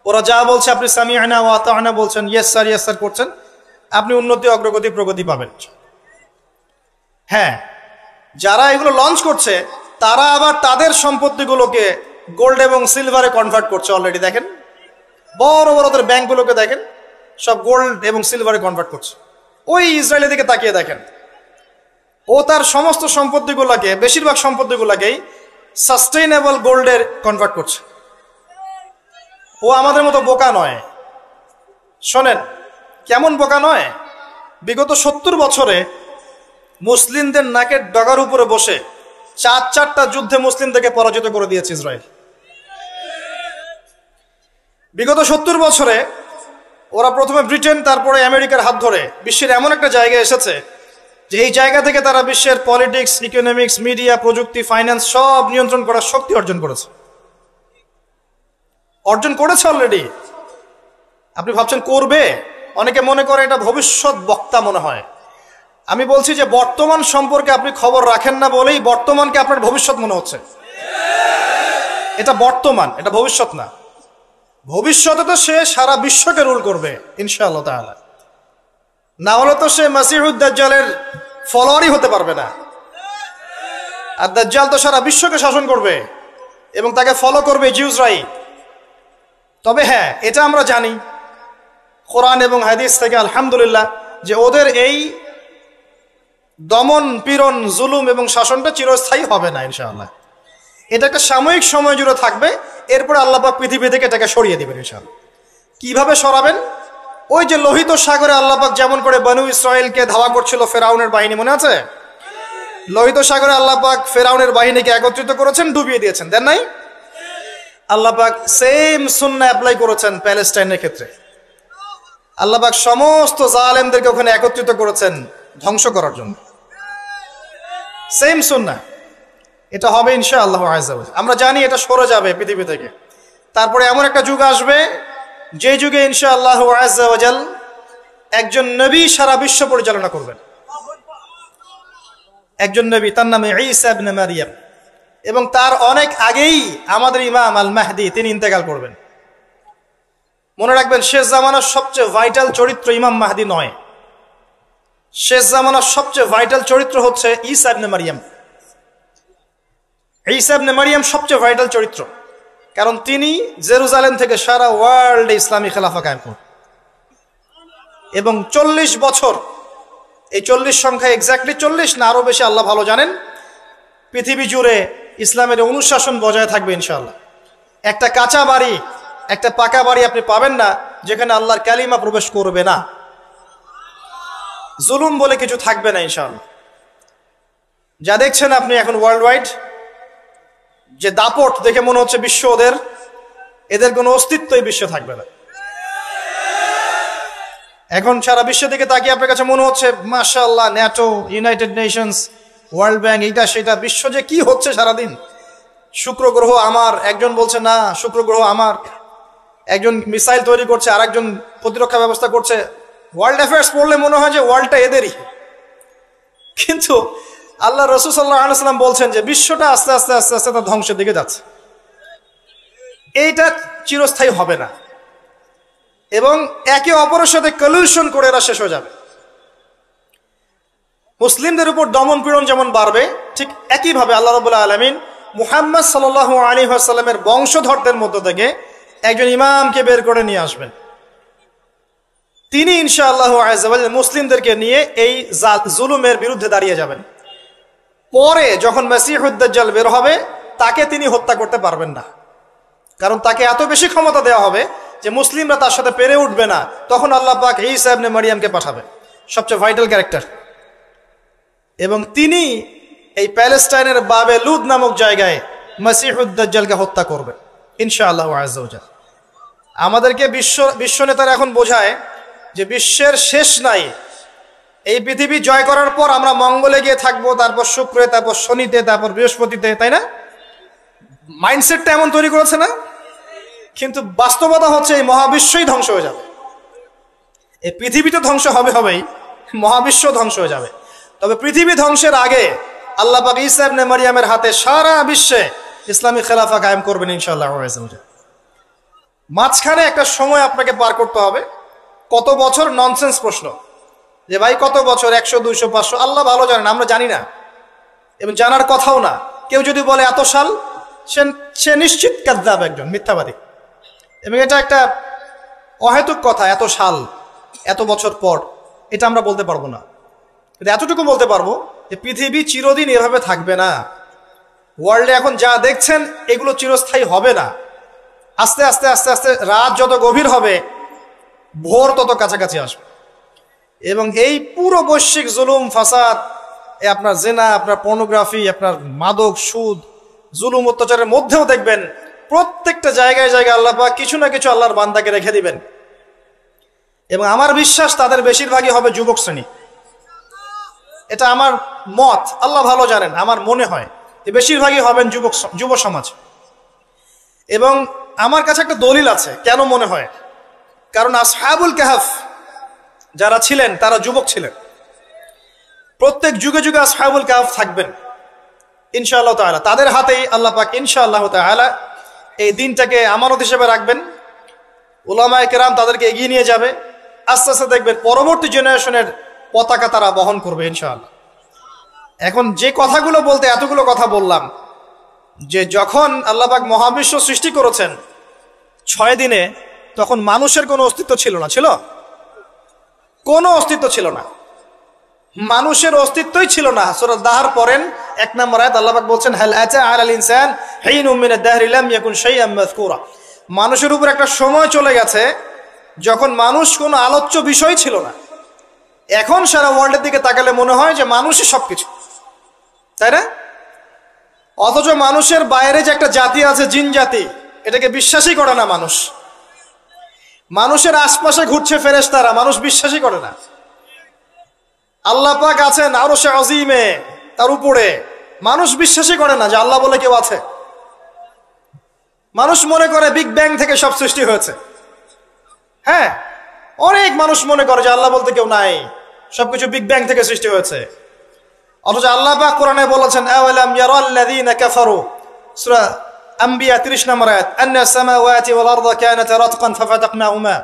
ওরা যা বলছে আপনি সামিআনা ওয়া আতা'না বলছেন, ইয়েস স্যার করছেন, আপনি উন্নতি, অগ্রগতি, প্রগতি পাবেন। হ্যাঁ, যারা এগুলো লঞ্চ করছে তারা আবার তাদের সম্পত্তিগুলোকে গোল্ড এবং সিলভারে কনভার্ট করছে অলরেডি। দেখেন বড় বড় ওদের ব্যাংকগুলোকে দেখেন, সব গোল্ড এবং সিলভারে কনভার্ট করছে। ওই ইসরায়েলের দিকে তাকিয়ে দেখেন, ও তার সমস্ত সম্পত্তিগুলোকে, বেশিরভাগ সম্পত্তিগুলোকেই সাস্টেইনেবল গোল্ডের কনভার্ট করছে। ও আমাদের মতো বোকা নয়। শোনেন কেমন বোকা নয়, বিগত 70 বছরে মুসলিমদের নাকের ডগার উপরে বসে 4টা যুদ্ধে মুসলিমদেরকে পরাজিত করে দিয়েছে ইসরায়েল। বিগত 70 বছরে ওরা প্রথমে ব্রিটেন, তারপরে আমেরিকার হাত ধরে বিশ্বের এমন একটা জায়গায় এসেছে যে এই জায়গা থেকে তারা বিশ্বের পলিটিক্স, ইকোনমিক্স, মিডিয়া, প্রযুক্তি, ফাইন্যান্স সব নিয়ন্ত্রণ করার শক্তি অর্জন করেছে অলরেডি। আপনি ভাবছেন করবে? অনেকে মনে করে এটা ভবিষ্যৎ বক্তা মনে হয়। আমি বলছি যে বর্তমান সম্পর্কে আপনি খবর রাখেন না বলেই বর্তমানকে আপনার ভবিষ্যৎ মনে হচ্ছে। এটা বর্তমান, এটা ভবিষ্যৎ না। ভবিষ্যতে তো সে সারা বিশ্বকে রুল করবে ইনশাআল্লাহ তাআলা। না হলে তো সে মাসিহুদ দাজ্জালের ফলোয়ারই হতে পারবে না। আর দাজ্জাল তো সারা বিশ্বকে শাসন করবে এবং তাকে ফলো করবে জিউসরাই। তবে হ্যাঁ, এটা আমরা জানি কোরআন এবং হাদিস থেকে আলহামদুলিল্লাহ যে ওদের এই দমন, পীড়ন, জুলুম এবং শাসনটা চিরস্থায়ী হবে না ইনশাআল্লাহ। এটা একটা সাময়িক সময় জুড়ে থাকবে, এরপরে আল্লাহ পাক পৃথিবী থেকে এটাকে সরিয়ে দিবেন ইনশাআল্লাহ। কিভাবে সরাবেন? ওই যে লোহিত সাগরে আল্লাহ পাক যেমন করে বনু ইসরায়েলকে ধাওয়া করছিল ফেরাউনের বাহিনী, মনে আছে? লোহিত সাগরে আল্লাহ পাক ফেরাউনের বাহিনীকে একত্রিত করেছেন, ডুবিয়ে দিয়েছেন, দেন নাই? আল্লাহ পাক সেম সুন্নাহ অ্যাপ্লাই করেছেন প্যালেস্টাইনের ক্ষেত্রে। আল্লাহ পাক সমস্ত জালেমদেরকে ওখানে একত্রিত করেছেন ধ্বংস করার জন্য। সেম সুন্নাহ, এটা হবে ইনশাআল্লাহ আযজা ওয়া জাল। আমরা জানি এটা সরে যাবে পৃথিবী থেকে। তারপরে এমন একটা যুগ আসবে যে যুগে ইনশাআল্লাহ আযজা ওয়া জাল একজন নবী সারা বিশ্ব পরিচালনা করবেন। একজন নবী, তার নামে ঈসা ইবনে মারইয়াম। এবং তার অনেক আগেই আমাদের ইমাম আল মাহদি তিনি ইন্তেকাল করবেন। মনে রাখবেন, শেষ জামানার সবচেয়ে ভাইটাল চরিত্র ইমাম মাহদি নয়। শেষ জামানার সবচেয়ে ভাইটাল চরিত্র হচ্ছে ঈসা ইবনে মারইয়াম। ঈসা ইবনে মারইয়াম সবচেয়ে ভাইটাল চরিত্র, কারণ তিনি জেরুজালেম থেকে সারা ওয়ার্ল্ডে ইসলামী খেলাফা কায়েম করেন। এবং 40 বছর, এই 40 সংখ্যা এক্স্যাক্টলি 40 না আরো বেশি আল্লাহ ভালো জানেন, পৃথিবী জুড়ে ইসলামের অনুশাসন বজায় থাকবে ইনশাআল্লাহ। একটা কাঁচা বাড়ি, একটা পাকা বাড়ি আপনি পাবেন না যেখানে আল্লাহর কালিমা প্রবেশ করবে না, জুলুম বলে কিছু থাকবে না ইনশাআল্লাহ। যা দেখছেন আপনি এখন ওয়ার্ল্ড ওয়াইড যে দাপট, দেখে মনে হচ্ছে বিশ্ব এদের কোনো অস্তিত্বই বিশ্বে থাকবে না। এখন সারা বিশ্ব থেকে তাকিয়ে আপনার কাছে মনে হচ্ছে মাশাআল্লাহ, NATO, United Nations, world bank, এইটা সেটা, বিশ্ব যে কি হচ্ছে সারাদিন। শুক্র গ্রহ আমার, একজন বলছে না শুক্র গ্রহ আমার, একজন মিসাইল তৈরি করছে, আর একজন প্রতিরক্ষা ব্যবস্থা করছে। ওয়ার্ল্ড অ্যাফেয়ার্স পড়লে মনে হয় যে ওয়ার্ল্ডটা এদেরই। কিন্তু আল্লাহ রাসূল সাল্লাল্লাহু আলাইহি ওয়াসাল্লাম বলছেন যে বিশ্বটা আস্তে আস্তে আস্তে আস্তে তার ধ্বংসের দিকে যাচ্ছে। এইটা চিরস্থায়ী হবে না এবং একে অপরের সাথে কলিউশন করে এরা শেষ হয়ে যাবে। মুসলিমদের উপর দমন পীড়ন যেমন বাড়বে, ঠিক একইভাবে আল্লাহ রাব্বুল আলামিন মুহাম্মদ সাল্লাল্লাহু আলাইহি ওয়াসাল্লামের বংশধরদের মধ্য থেকে একজন ইমামকে বের করে নিয়ে আসবেন। তিনি ইনশাআল্লাহ আযজা ওয়া জাল মুসলিমদেরকে নিয়ে এই জুলুমের বিরুদ্ধে দাঁড়িয়ে যাবেন। পরে যখন মাসিহুদ দাজ্জাল বের হবে, তাকে তিনি হত্যা করতে পারবেন না, কারণ তাকে এত বেশি ক্ষমতা দেওয়া হবে যে মুসলিমরা তার সাথে পেরে উঠবে না, তখন আল্লাহ পাক ঈসা ইবনে মারিয়ামকে পাঠাবে, সবচেয়ে ভাইটাল ক্যারেক্টার। এবং তিনি এই প্যালেস্টাইনের বাবে লুদ নামক জায়গায় মসিহুদ দাজ্জালকে হত্যা করবে ইনশাআল্লাহ আযজা ওয়া জাল। আমাদেরকে বিশ্ব নেতারা এখন বোঝায় যে বিশ্বের শেষ নাই, এই পৃথিবী জয় করার পর আমরা মঙ্গলে গিয়ে থাকবো, তারপর শুক্রে, তারপর শনিতে, তারপর বৃহস্পতিতে, তাই না? মাইন্ডসেটটা এমন তৈরি করেছে না? কিন্তু বাস্তবতা হচ্ছে এই মহাবিশ্বই ধ্বংস হয়ে যাবে। এই পৃথিবী তো ধ্বংস হবেই, মহাবিশ্ব ধ্বংস হয়ে যাবে। তবে পৃথিবী ধ্বংসের আগে আল্লাহ পাক ঈসা ইবনে মারিয়ামের হাতে সারা বিশ্বে ইসলামী খেলাফা কায়েম করবেন ইনশাআল্লাহ। মাঝখানে একটা সময় আপনাকে পার করতে হবে। কত বছর? ননসেন্স প্রশ্ন, যে ভাই কত বছর, 100, 200, 500, আল্লাহ ভালো জানেন, আমরা জানি না এবং জানার কথাও না। কেউ যদি বলে এত সাল, সে নিশ্চিত কাযযাব, একজন মিথ্যাবাদী। এবং এটা একটা অহেতুক কথা, এত সাল, এত বছর পর, এটা আমরা বলতে পারবো না। কিন্তু এতটুকু বলতে পারবো যে পৃথিবী চিরদিন এভাবে থাকবে না। ওয়ার্ল্ডে এখন যা দেখছেন এগুলো চিরস্থায়ী হবে না। আস্তে আস্তে আস্তে আস্তে রাত যত গভীর হবে, ভোর তত কাছাকাছি আসবে। এবং এই পুরো বৈশ্বিক জুলুম ফাসাদ, আপনার জেনা, আপনার পর্নোগ্রাফি, আপনার মাদক, সুদ, জুলুম অত্যাচারের মধ্যেও দেখবেন প্রত্যেকটা জায়গায় জায়গায় আল্লাহ পাক কিছু না কিছু আল্লাহর বান্দাকে রেখে দিবেন। এবং আমার বিশ্বাস তাদের বেশিরভাগই হবে যুবক শ্রেণী। এটা আমার মত, আল্লাহ ভালো জানেন, আমার মনে হয় যে বেশিরভাগই হবেন যুব সমাজ। এবং আমার কাছে একটা দলিল আছে কেন মনে হয়, কারণ আসহাবুল কাহফ যারা ছিলেন তারা যুবক ছিলেন। প্রত্যেক যুগে যুগে আসহাবুল কাহফ থাকবেন ইনশাআল্লাহ তাআলা। তাদের হাতেই আল্লাহ পাক ইনশাআল্লাহ তাআলা এই দিনটাকে আমানত হিসেবে রাখবেন। উলামায়ে কেরাম তাদেরকে এগিয়ে নিয়ে যাবে। আস্তে আস্তে দেখবেন পরবর্তী জেনারেশনের পতাকা তারা বহন করবে ইনশাআল্লাহ। এখন যে কথাগুলো বলতে এতগুলো কথা বললাম, যে যখন আল্লাহ পাক মহাবিশ্ব সৃষ্টি করেছেন 6 দিনে, তখন মানুষের কোনো অস্তিত্ব ছিল না। ছিল? কোনো অস্তিত্ব ছিল না, মানুষের অস্তিত্বই ছিল না। সূরা দাহর পড়েন 1 নম্বর আয়াত, আল্লাহ পাক বলছেন হাল আতা আলাল ইনসান হিনুম মিনাদ দাহরি লাম ইয়াকুন শাইআম মাযকুরা। মানুষের উপর একটা সময় চলে গেছে যখন মানুষ কোনো আলোচ্য বিষয় ছিল না। এখন সারা ওয়ার্ল্ডের দিকে তাকালে মনে হয় যে মানুষই সবকিছু, তাই না? অথচ মানুষের বাইরে যে একটা জাতি আছে, জিন জাতি, এটাকে বিশ্বাসই করে না মানুষ। মানুষের আশপাশে ঘুরছে ফেরেশতারা, মানুষ বিশ্বাসই করে না। আল্লাহ পাক আছেন আরশে আজিমে, তার উপরে, মানুষ বিশ্বাসই করে না যে আল্লাহ বলে কেউ আছে। মানুষ মনে করে বিগ ব্যাং থেকে সব সৃষ্টি হয়েছে। হ্যাঁ, অনেক মানুষ মনে করে যে আল্লাহ বলতে কেউ নাই, সবকিছু বিগ ব্যাং থেকে সৃষ্টি হয়েছে। অথচ আল্লাহ পাক কোরআনে বলেছেন আওয়ালাম ইয়ারাল্লাযীনা কাফারু, সূরা আম্বিয়া 30 নম্বর আয়াত, আন্নাস সামাওয়াতি ওয়াল আরদা কানাতা রাতকান ফাফাতাকনাহুমা।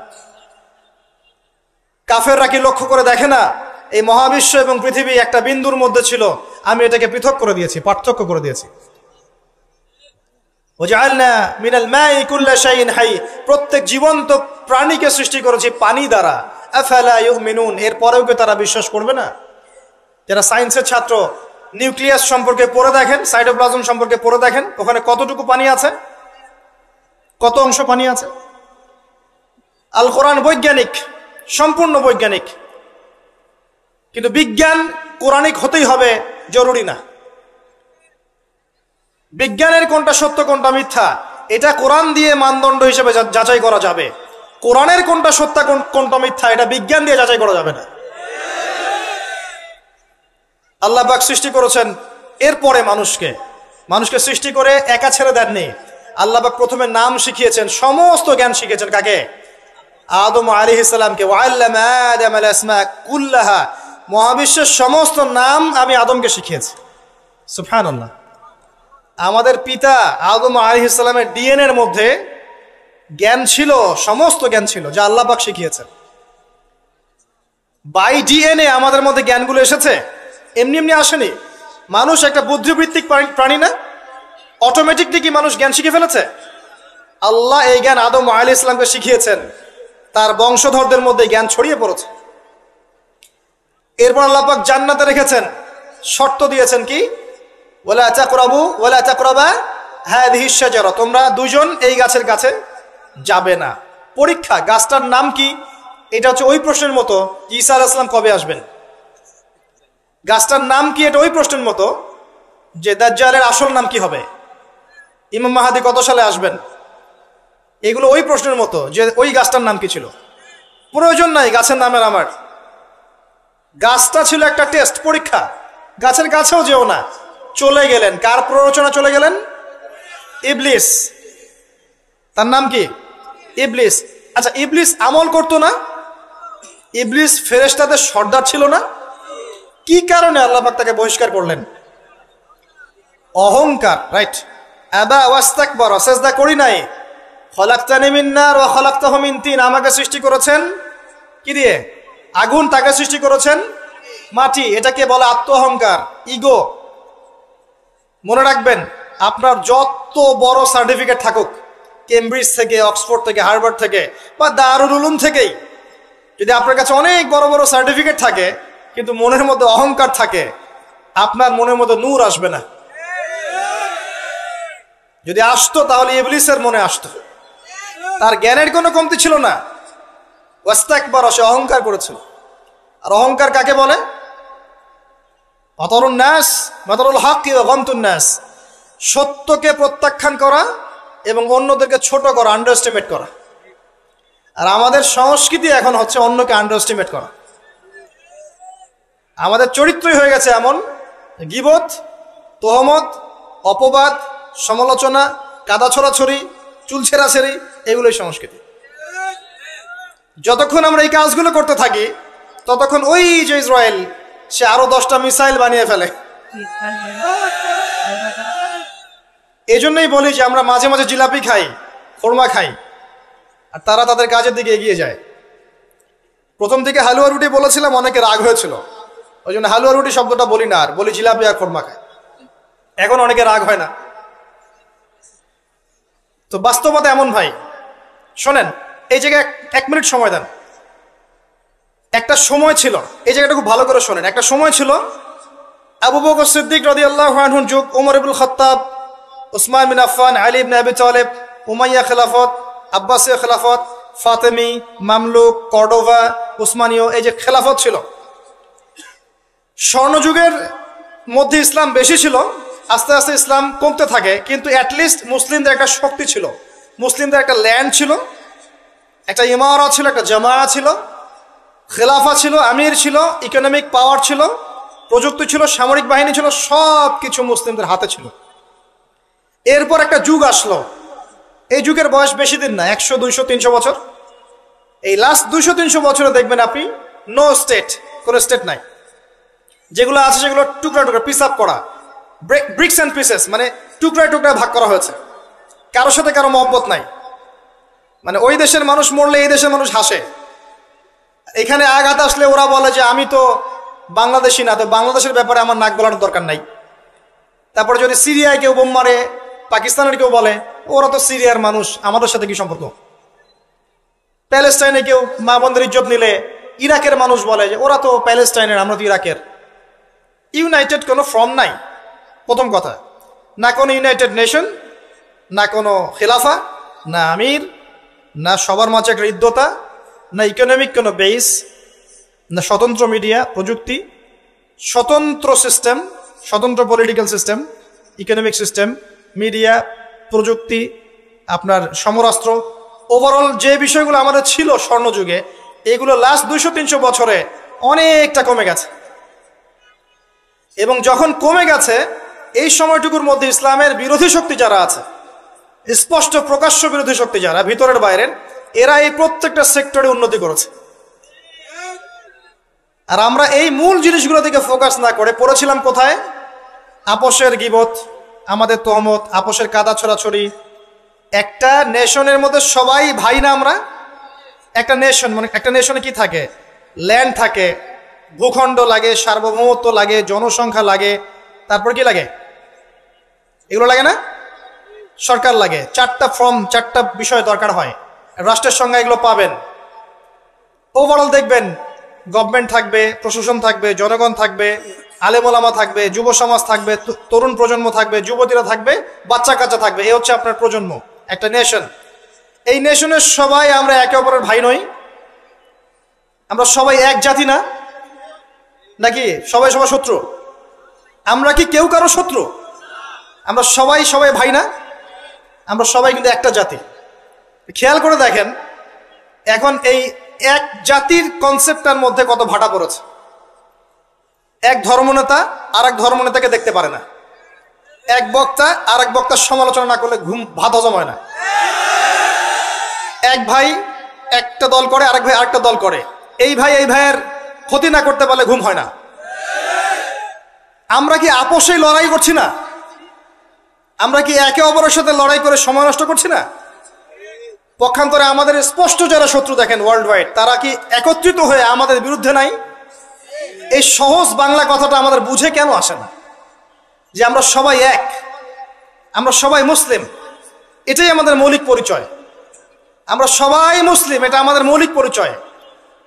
কাফেররা কি লক্ষ্য করে দেখে না এই মহাবিশ্ব এবং পৃথিবী একটা বিন্দুর মধ্যে ছিল, আমি এটাকে পৃথক করে দিয়েছি, পার্থক্য করে দিয়েছি। ওয়াজআলনা মিনাল মাই কুল্লা শাইইন হাই, প্রত্যেক জীবন্ত প্রাণীকে সৃষ্টি করেছি পানি দ্বারা। আফালা ইউমিনুন, এরপরেও কি তারা বিশ্বাস করবে না? যারা সায়েন্সের ছাত্র, নিউক্লিয়াস সম্পর্কে পড়ে দেখেন, সাইটোপ্লাজম সম্পর্কে পড়ে দেখেন, ওখানে কতটুকু পানি আছে, কত অংশ পানি আছে। আল কোরআন বৈজ্ঞানিক, সম্পূর্ণ বৈজ্ঞানিক, কিন্তু বিজ্ঞান কোরআনিক হতেই হবে জরুরি না। বিজ্ঞানের কোনটা সত্য কোনটা মিথ্যা এটা কোরআন দিয়ে মানদণ্ড হিসেবে যাচাই করা যাবে। কোরআনের কোনটা সত্য কোনটা মিথ্যা এটা বিজ্ঞান দিয়ে যাচাই করা যাবে না। আল্লাহ পাক সৃষ্টি করেছেন, এরপরে মানুষকে সৃষ্টি করে একা ছেড়ে দেননি। আল্লাহ পাক প্রথমে নাম শিখিয়েছেন, সমস্ত জ্ঞান শিখিয়েছেন কাকে? আদম আলাইহিস সালামকে। ওয়াল্লামা আদম আল আসমা কুল্লাহা, মহাবিশ্বের সমস্ত নাম আমি আদমকে শিখিয়েছি। সুবহানাল্লাহ। আমাদের পিতা আদম আলাইহিস সালামের ডিএনএ এর মধ্যে জ্ঞান ছিল, সমস্ত জ্ঞান ছিল যা আল্লাহ পাক শিখিয়েছেন। বাই ডিএনএ আমাদের মধ্যে জ্ঞানগুলো এসেছে, এমনি এমনি আসেনি। মানুষ একটা বুদ্ধিবৃত্তিক প্রাণী না? অটোমেটিকলি কি মানুষ জ্ঞান শিখে ফেলেছে? আল্লাহ এই জ্ঞান আদম আলাইহিস সালামকে শিখিয়েছেন, তার বংশধরদের মধ্যে জ্ঞান ছড়িয়ে পড়েছে। এরপর আল্লাহ পাক জান্নাতে রেখেছেন, শর্ত দিয়েছেন কি? ওয়ালা তাকরাবু ওয়ালা তাকরাবা হাযিহিশ শাজারা, তোমরা দুজন এই গাছের কাছে যাবে না। পরীক্ষা। গাছটার নাম কি? এটা হচ্ছে ওই প্রশ্নের মতো ঈসা আলাইহিস সালাম কবে আসবেন। গাছটার নাম কি? এটা ওই প্রশ্নের মতো যে দাজ্জালের আসল নাম কি হবে, ইমাম মাহাদি কত সালে আসবেন। এগুলো ওই প্রশ্নের মতো যে ওই গাছটার নাম কি ছিল। প্রয়োজন নাই গাছের নামের আমার। গাছটা ছিল একটা টেস্ট, পরীক্ষা। গাছের কাছেও যেও না। চলে গেলেন, কার প্ররোচনা চলে গেলেন? ইবলিস। তার নাম কি? ইবলিস। আচ্ছা, ইবলিস আমল করতো না? ইবলিস ফেরেশতাদের সর্দার ছিল না? কি কারণে আল্লাহ পাক তাকে বহিষ্কার করলেন? অহংকার, রাইট। আবা ওয়াস্তাকবারা, সিজদা করি নাই। খলাকতানি মিন নার ওয়া খলাকতাহু মিন তিন, আমাকে সৃষ্টি করেছেন কি দিয়ে? আগুন। তাকে সৃষ্টি করেছেন মাটি। এটাকে বলে আত্ম অহংকার, ইগো। মনে রাখবেন, আপনার যত বড় সার্টিফিকেট থাকুক, কেমব্রিজ থেকে, অক্সফোর্ড থেকে, হার্ভার্ড থেকে বা দারুল উলুম থেকেই, যদি আপনার কাছে অনেক বড় বড় সার্টিফিকেট থাকে কিন্তু মনের মধ্যে অহংকার থাকে, আপনার মনের মধ্যে নূর আসবে না। যদি আসতো তাহলে ইবলিসের মনে আসতো। তার জ্ঞানের কোনো কমতি ছিল না। ওয়াস্তাকবারা, সে অহংকার করেছিল। আর অহংকার কাকে বলে? বাতরুন নাস, বাতরুল হক ওয়া গামতুন নাস, সত্যকে প্রত্যাখ্যান করা এবং অন্যদেরকে ছোট করা, আন্ডার এস্টিমেট করা। আর আমাদের সংস্কৃতি এখন হচ্ছে অন্যকে আন্ডার এস্টিমেট করা। আমাদের চরিত্রই হয়ে গেছে এমন, গীবত, তোহমত, অপবাদ, সমালোচনা, কাদা ছড়াছড়ি, চুল ছেঁড়াছেড়ি, এগুলোই সংস্কৃতি। যতক্ষণ আমরা এই কাজগুলো করতে থাকি ততক্ষণ ওই যে ইসরায়েল, সে আরো 10টা মিসাইল বানিয়ে ফেলে। এই জন্যই বলি যে আমরা মাঝে মাঝে জিলাপি খাই, খোরমা খাই, আর তারা তাদের কাজের দিকে এগিয়ে যায়। প্রথম দিকে হালুয়া রুটি বলেছিলাম, অনেকে রাগ হয়েছিল, ওই জন্য হালুয়া রুটি শব্দটা বলি না, আর বলি জিলাপি আর খোরমা খাই। এখন অনেকে রাগ হয় না। তো বাস্তবতা এমন ভাই, শোনেন, এই জায়গায় 1 মিনিট সময় দেন। একটা সময় ছিল, এই জায়গাটা খুব ভালো করে শোনেন। একটা সময় ছিল, আবু বকর সিদ্দিক রাদিয়াল্লাহু আনহুর যুগ, ওমর ইবনুল খাত্তাব, উসমান বিন আফফান, আলী ইবনে আবি তালেব, উমাইয়া খেলাফত, আব্বাসীয় খেলাফত, ফাতেমি, মামলুক, কর্ডোভা, উসমানীয়, এই যে খেলাফত ছিল। স্বর্ণযুগের মধ্যে ইসলাম বেশি ছিল, আস্তে আস্তে ইসলাম কমতে থাকে, কিন্তু অ্যাটলিস্ট মুসলিমদের একটা শক্তি ছিল, মুসলিমদের একটা ল্যান্ড ছিল, একটা ইমারা ছিল, একটা জামায়া ছিল, খেলাফা ছিল, আমির ছিল, ইকোনমিক পাওয়ার ছিল, প্রযুক্তি ছিল, সামরিক বাহিনী ছিল, সব কিছু মুসলিমদের হাতে ছিল। এরপর একটা যুগ আসলো, এই যুগের বয়স বেশি দিন না, 100, 200, 300 বছর। এই লাস্ট 200-300 বছরে দেখবেন আপনি নো স্টেট, কোনো স্টেট নাই। যেগুলো আছে সেগুলো টুকরা টুকরা, পিস আপ করা, ব্রিক্স অ্যান্ড পিসেস, মানে টুকরায় টুকরায় ভাগ করা হয়েছে। কারোর সাথে কারো মহব্বত নাই। মানে ওই দেশের মানুষ মরলে এই দেশের মানুষ হাসে। এখানে আঘাত আসলে ওরা বলে যে আমি তো বাংলাদেশি না, তো বাংলাদেশের ব্যাপারে আমার নাক গলানোর দরকার নাই। তারপরে যদি সিরিয়ায় কেউ বোম মারে, পাকিস্তানের কেউ বলে ওরা তো সিরিয়ার মানুষ, আমাদের সাথে কি সম্পর্ক। প্যালেস্টাইনে কেউ মা বোনদের ইজ্জত নিলে ইরাকের মানুষ বলে যে ওরা তো প্যালেস্টাইনের, আমরা তো ইরাকের। ইউনাইটেড কোনো ফর্ম নাই, প্রথম কথা। না কোনো ইউনাইটেড নেশন, না কোনো খেলাফা, না আমির, না সবার মাঝে একটা হৃদ্যতা, না ইকোনমিক কোনো বেস, না স্বতন্ত্র মিডিয়া প্রযুক্তি, স্বতন্ত্র সিস্টেম, স্বতন্ত্র political system, economic system, media, প্রযুক্তি, আপনার সমরাস্ত্র, ওভারঅল যে বিষয়গুলো আমাদের ছিল স্বর্ণযুগে, এগুলো লাস্ট 200-300 বছরে অনেকটা কমে গেছে। এবং যখন কমে গেছে, এই সময়টুকুর মধ্যে ইসলামের বিরোধী শক্তি যারা আছে, স্পষ্ট প্রকাশ্য বিরোধী শক্তি যারা ভিতরের বাইরের, এরা এই প্রত্যেকটা সেক্টরে উন্নতি করেছে। আর আমরা এই মূল জিনিসগুলো দিকে ফোকাস না করে পড়েছিলাম কোথায়? আপোষের গীবত, আমাদের তহমত, আপোষের কাদা ছড়াছড়ি। একটা নেশনের মধ্যে সবাই ভাই না আমরা? একটা নেশন, মানে একটা নেশনে কি থাকে? ল্যান্ড থাকে, ভূখণ্ড লাগে, সার্বভৌমত্ব লাগে, জনসংখ্যা লাগে, তারপর কি লাগে? এগুলো লাগে না? সরকার লাগে। 4টা ফর্ম, 4টা বিষয় দরকার হয়। রাষ্ট্রের সঙ্গে এগুলো পাবেন। ওভারঅল দেখবেন গভর্নমেন্ট থাকবে, প্রশাসন থাকবে, জনগণ থাকবে, আলেমোলামা থাকবে, যুব সমাজ থাকবে, তরুণ প্রজন্ম থাকবে, যুবতীরা থাকবে, বাচ্চা কাচ্চা থাকবে। এই হচ্ছে আপনার প্রজন্ম, একটা নেশন। এই নেশনের সবাই আমরা একে অপরের ভাই নই? আমরা সবাই এক জাতি না? নাকি সবাই সবাই শত্রু? আমরা কি কেউ কারো শত্রু? আমরা সবাই সবাই ভাই না? আমরা সবাই কিন্তু একটা জাতি। খেয়াল করে দেখেন এখন এই এক জাতির কনসেপ্টটার মধ্যে কত ভাটা পড়েছে। এক ধর্মনেতা আর এক ধর্মনেতাকে দেখতে পারে না, এক বক্তা আর এক বক্তার সমালোচনা না করলে ভাত হজম হয় না। এক ভাই একটা দল করে, আরেক ভাই আরেকটা দল করে, এই ভাই এই ভাইয়ের ক্ষতি না করতে পারলে ঘুম হয় না। আমরা কি আপোষেই লড়াই করছি না? আমরা কি একে অপরের সাথে লড়াই করে সময় নষ্ট করছি না? পক্ষান্তরে আমাদের স্পষ্ট যারা শত্রু দেখেন ওয়ার্ল্ড ওয়াইড, তারা কি একত্রিত হয়ে আমাদের বিরুদ্ধে নাই? এই সহজ বাংলা কথাটা আমাদের বুঝে কেন আসে না যে আমরা সবাই এক, আমরা সবাই মুসলিম, এটাই আমাদের মৌলিক পরিচয়। আমরা সবাই মুসলিম, এটা আমাদের মৌলিক পরিচয়।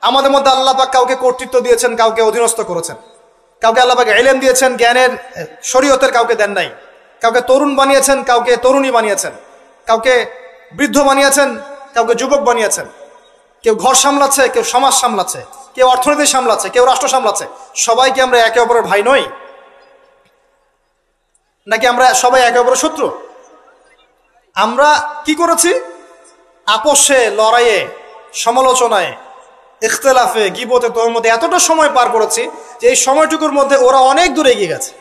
আমাদের মধ্যে আল্লাহ পাক কাউকে কর্তৃত্ব দিয়েছেন, কাউকে অধীনস্থ করেছেন, কাউকে আল্লাহ পাক ইলম দিয়েছেন, জ্ঞানের শরীয়তের কাউকে দেন নাই, কাউকে তরুণ বানিয়েছেন, কাউকে তরুণী বানিয়েছেন, কাউকে বৃদ্ধ বানিয়েছেন, কাউকে যুবক বানিয়েছেন। কেউ ঘর সামলাচ্ছে, কেউ সমাজ সামলাচ্ছে, কেউ অর্থনীতি সামলাচ্ছে, কেউ রাষ্ট্র সামলাচ্ছে। সবাই কি আমরা একে অপরের ভাই নই? নাকি আমরা সবাই একে অপরের শত্রু? আমরা কি করেছি? আপোষে, লড়াইয়ে, সমালোচনায়, ইখতিলাফে, গীবতে, তহমতে এতটা সময় পার করেছি যে এই সময়টুকুর মধ্যে ওরা অনেক দূর এগিয়ে গেছে